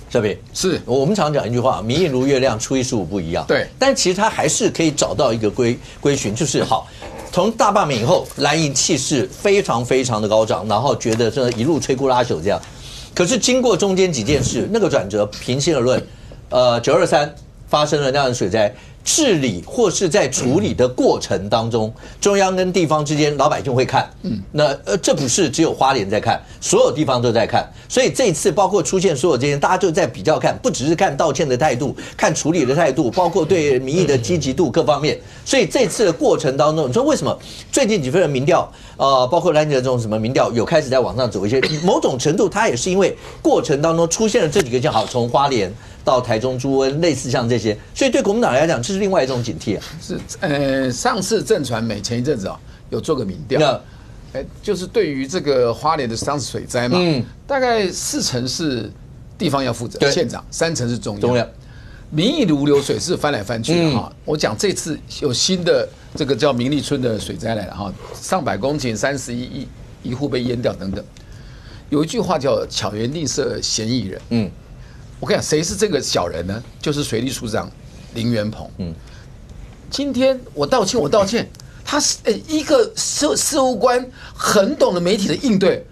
小北是我们常讲一句话，民意如月亮，初一十五不一样。对，但其实他还是可以找到一个归循，就是好。从大罢免以后，蓝营气势非常非常的高涨，然后觉得这一路摧枯拉朽这样。可是经过中间几件事，那个转折，平心而论，923发生了那样的水灾。治理或是在处理的过程当中，中央跟地方之间，老百姓会看，那这不是只有花莲在看，所有地方都在看，所以这一次包括出现所有这些，大家就在比较看，不只是看道歉的态度，看处理的态度，包括对民意的积极度各方面。所以这次的过程当中，你说为什么最近几份的民调，包括蓝营的这种什么民调，有开始在往上走一些，某种程度它也是因为过程当中出现了这几个像好，从花莲到台中朱温，类似像这些，所以对国民党来讲，这是另外一种警惕啊。是，上次震传媒前一阵子有做个民调，就是对于这个花莲的上次水灾嘛，大概40%是地方要负责，县长，3%是中央。民意如流水是翻来翻去的哈。我讲这次有新的这个叫明利村的水灾来了哈，上百公顷31亿户被淹掉等等。有一句话叫巧言令色，嫌疑人。我跟你讲，谁是这个小人呢？就是水利署长林元鹏。今天我道歉，他是一个事务官，很懂得媒体的应对，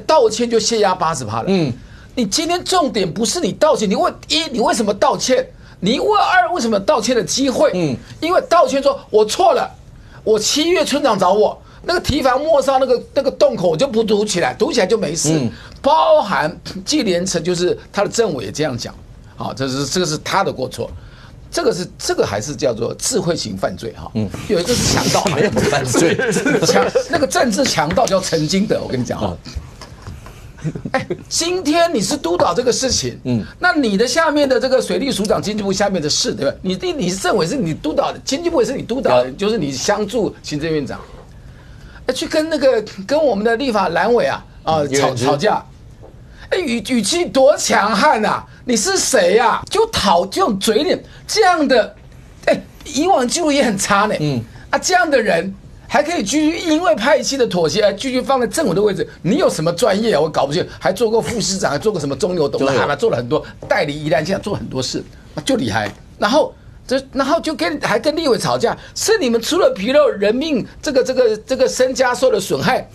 道歉就泄压80%了。你今天重点不是你道歉，你问一，你为什么道歉？你问二，为什么道歉的机会？因为道歉说我错了，我7月村长找我。那个堤防末梢那个洞口我就不堵起来，堵起来就没事。包含纪连成就是他的政委也这样讲，好，这个是他的过错，这个还是叫做智慧型犯罪哈。有一个是强盗，没有犯罪，那个政治强盗叫陈金德，我跟你讲哈。今天你是督导这个事情，那你的下面的这个水利署长、经济部下面的事，对吧？你是政委是你督导的，经济部也是你督导的，就是你相助行政院长。去跟我们的立法蓝委吵架，语气多强悍啊！你是谁呀？就用嘴脸这样的，以往记录也很差呢。这样的人还可以继续因为派系的妥协而继续放在政委的位置，你有什么专业啊？我搞不清，还做过副市长，还做过什么中油董事长，做了很多代理宜兰县，做很多事，就厉害。然后就还跟立委吵架，是你们出了纰漏，人命这个身家受了损害，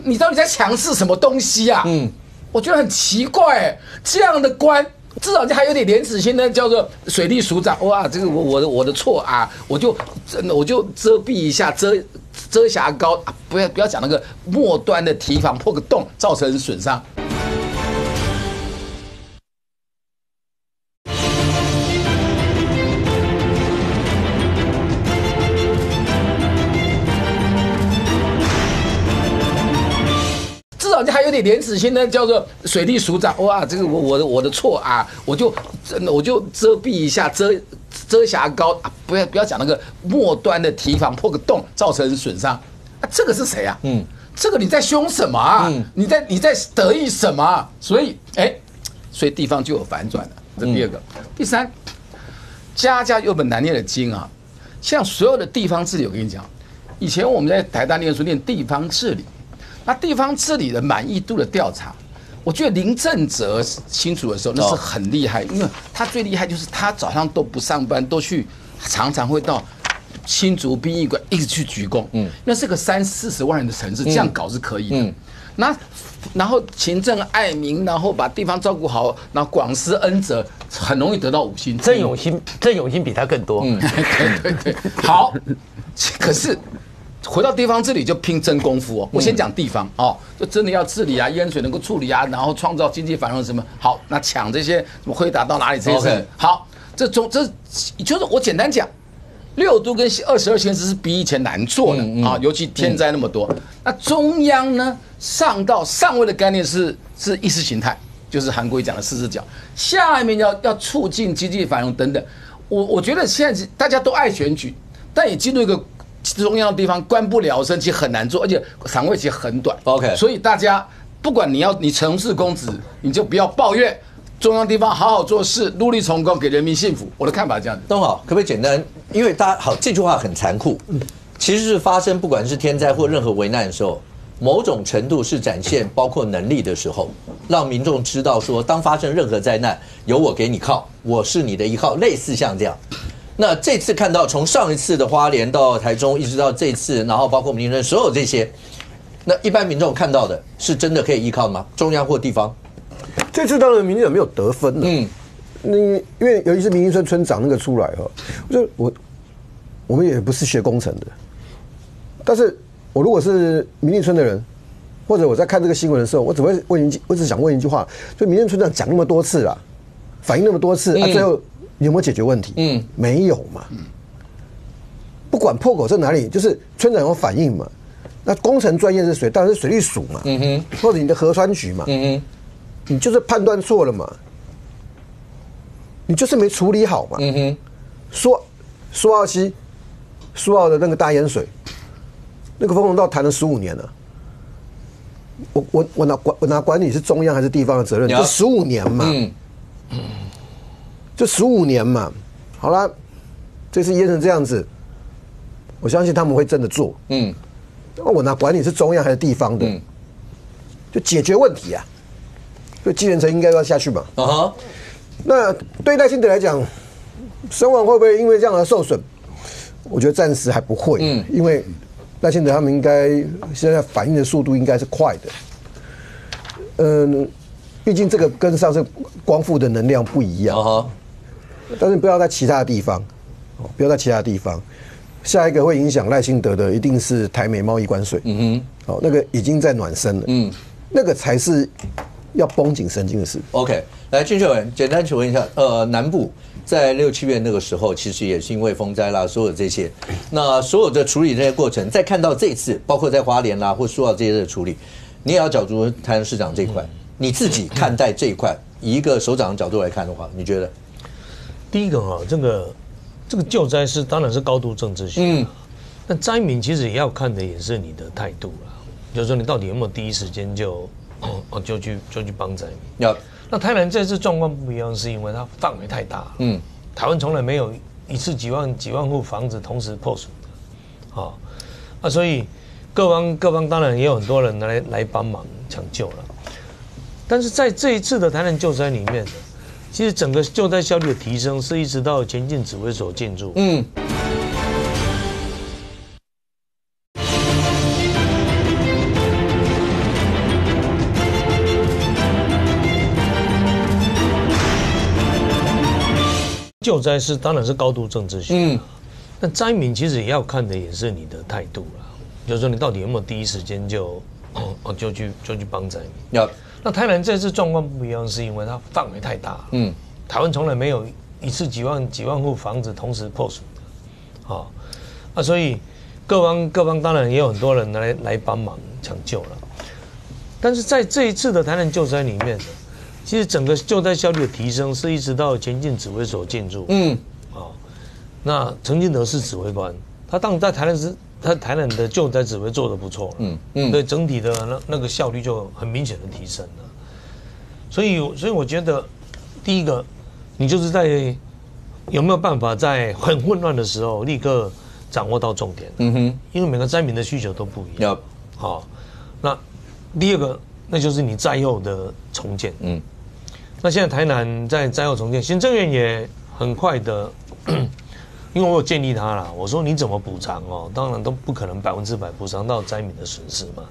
你到底在强势什么东西啊？我觉得很奇怪，这样的官至少还有点廉耻心呢，叫做水利署长，哇，这个我的错啊，我就遮蔽一下，遮瑕膏，不要讲那个末端的堤防破个洞造成损伤。还有点廉耻心呢，叫做水利署长，哇，这个我的错啊，我就遮蔽一下，遮瑕膏，不要讲那个末端的堤防破个洞造成损伤，这个是谁啊？这个你在凶什么啊？你在得意什么啊？所以地方就有反转了。这第二个，第三，家家有本难念的经啊。像所有的地方治理，我跟你讲，以前我们在台大念书念地方治理。那地方治理的满意度的调查，我觉得林正哲清楚的时候那是很厉害，因为他最厉害就是他早上都不上班，都去常常会到新竹殡仪馆一直去鞠躬。那是个30-40万人的城市，这样搞是可以的。然后勤政爱民，然后把地方照顾好，然后广施恩泽，很容易得到5星。郑永兴比他更多。对，好，可是。回到地方治理就拼真功夫哦。我先讲地方哦，就真的要治理啊，淹水能够处理啊，然后创造经济繁荣什么。好，那抢这些什么回答到哪里这些事。好，这就是我简单讲，6都跟22县市是比以前难做的啊，尤其天灾那么多。那中央呢上位的概念是意识形态，就是韩国瑜讲的四只脚，下面要促进经济繁荣等等。我觉得现在大家都爱选举，但也进入一个中央的地方，官不聊生，其实很难做，而且场位其实很短。OK， 所以大家不管你成事公职，你就不要抱怨。中央地方好好做事，努力成功，给人民幸福。我的看法是这样子。东好，可不可以简单？因为大家好，这句话很残酷，其实是发生不管是天灾或任何危难的时候，某种程度是展现包括能力的时候，让民众知道说，当发生任何灾难，有我给你靠，我是你的依靠，类似像这样。那这次看到从上一次的花莲到台中，一直到这次，然后包括民生所有这些，那一般民众看到的是真的可以依靠吗？中央或地方？这次当然民进党没有得分了，因为尤其是民生村长那个出来哈，我们也不是学工程的，但是我如果是民进村的人，或者我在看这个新闻的时候，我只想问一句话，就民进村长讲那么多次啦，反映那么多次，最后你有没有解决问题？没有嘛。不管破口在哪里，就是村长有反应嘛。那工程专业是谁？当然是水利署嘛，或者你的河川局嘛，你就是判断错了嘛，你就是没处理好嘛。苏澳的那个大淹水，那个丰隆道谈了15年了。我拿管理是中央还是地方的责任？就15年嘛，就15年嘛。好啦，这次淹成这样子，我相信他们会真的做。我拿管理是中央还是地方的，就解决问题啊。所以基层应该要下去嘛。那对赖清德来讲，声望会不会因为这样而受损？我觉得暂时还不会，因为赖清德他们应该现在反应的速度应该是快的。毕竟这个跟上次光复的能量不一样。但是不要在其他地方，不要在其他地方。下一个会影响赖清德的一定是台美贸易关税。那个已经在暖身了。那个才是要绷紧神经的事。OK， 来，俊秀文，简单请问一下，南部在6、7月那个时候，其实也是因为风灾啦，所有这些，那所有的处理这些过程，再看到这一次，包括在花莲啦或苏澳这些的处理，你也要角逐台南市长这一块，你自己看待这一块，以一个首长的角度来看的话，你觉得？第一个哈，这个救灾是当然是高度政治性，但灾民其实也要看的也是你的态度啦，就是说你到底有没有第一时间就去帮灾民。那台南这次状况不一样，是因为它范围太大。台湾从来没有一次几万户房子同时破损的，所以各方当然也有很多人来帮忙抢救了。但是在这一次的台南救灾里面，其实整个救灾效率的提升是一直到前进指挥所进驻。救灾是当然是高度政治性，但灾民其实也要看的也是你的态度啦，就是说你到底有没有第一时间就去帮灾民。那台南这次状况不一样，是因为它范围太大。台湾从来没有一次几万户房子同时破损的，所以各方当然也有很多人来帮忙抢救了。但是在这一次的台南救灾里面，其实整个救灾效率的提升是一直到前进指挥所进驻。那陈进德是指挥官，他当然在台南的救灾指挥做得不错了。对整体的那个效率就很明显的提升了。所以我觉得，第一个，你就是在有没有办法在很混乱的时候立刻掌握到重点。因为每个灾民的需求都不一样。那第二个，那就是你灾后的重建。那现在台南在灾后重建，行政院也很快的，因为我有建议他啦，我说你怎么补偿当然都不可能100%补偿到灾民的损失嘛。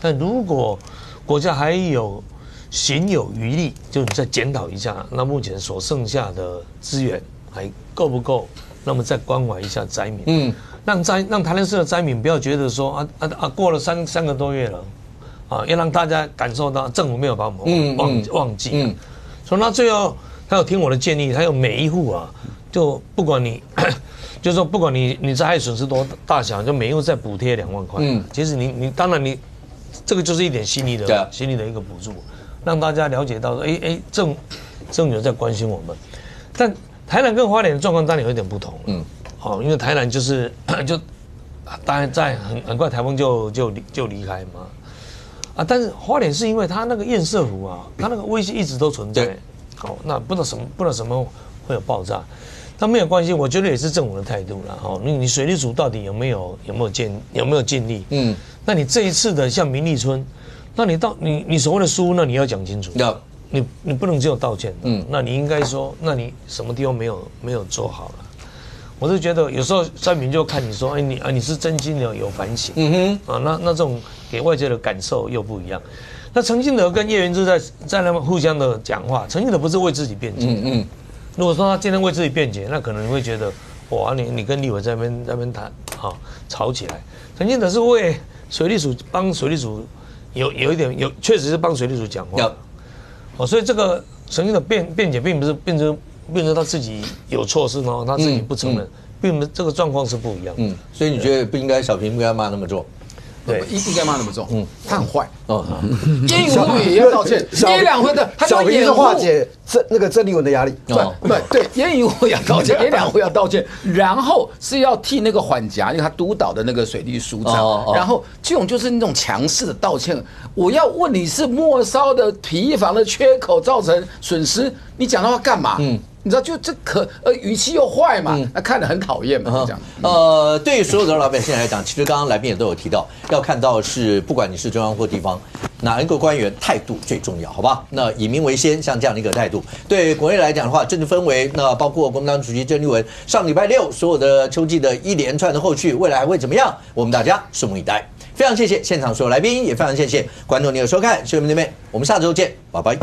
但如果国家还有行有余力，就你再检讨一下，那目前所剩下的资源还够不够？那么再关怀一下灾民，让台南市的灾民不要觉得说过了三个多月了，要让大家感受到政府没有把我们忘记。所以他最后他有听我的建议，他有每一户就不管你，就是说不管你灾害损失多大小，就每一户再补贴2万块。其实你当然你这个就是一点心力的一个补助。让大家了解到说，政有在关心我们。但台南跟花莲的状况当然有一点不同，因为台南就当然在很快台风就离开嘛，但是花莲是因为它那个堰塞湖啊，它那个危机一直都存在，那不知道什么会有爆炸。但没有关系，我觉得也是政府的态度啦。你水利署到底有没有尽力？那你这一次的像民立村，那你所谓的疏，那你要讲清楚。你不能只有道歉。那你应该说，那你什么地方没有做好了？我是觉得有时候三民就看你说，你是真心的有反省。那这种给外界的感受又不一样。那陈进德跟叶元之在那么互相的讲话，陈进德不是为自己辩解。如果说他今天为自己辩解，那可能你会觉得，哇，你跟立委在那边谈，吵起来。陈进德是为水利署帮水利署有一点确实是帮水利署讲话。所以这个陈进德辩解并不是变成他自己有错事呢，他自己不承认，并不这个状况是不一样。所以你觉得不应该小平不应该骂那么重？对，应该骂那么重。他很坏。烟云护也要道歉，一两回的，他小平是化解那个郑丽文的压力。对，烟云护要道歉，一两回要道歉，然后是要替那个缓颊，因为他督导的那个水利署长，然后这种就是那种强势的道歉。我要问你是末梢的皮房的缺口造成损失，你讲的话干嘛？你知道，就这语气又坏嘛，那看得很讨厌嘛，这样。对于所有的老百姓来讲，其实刚刚来宾也都有提到，要看到是不管你是中央或地方，哪一个官员态度最重要，好吧？那以民为先，像这样的一个态度，对国内来讲的话，政治氛围，那包括国民党主席郑丽文上礼拜六所有的秋季的一连串的后续，未来还会怎么样？我们大家拭目以待。非常谢谢现场所有来宾，也非常谢谢观众您的收看，谢谢你们，我们下周见，拜拜。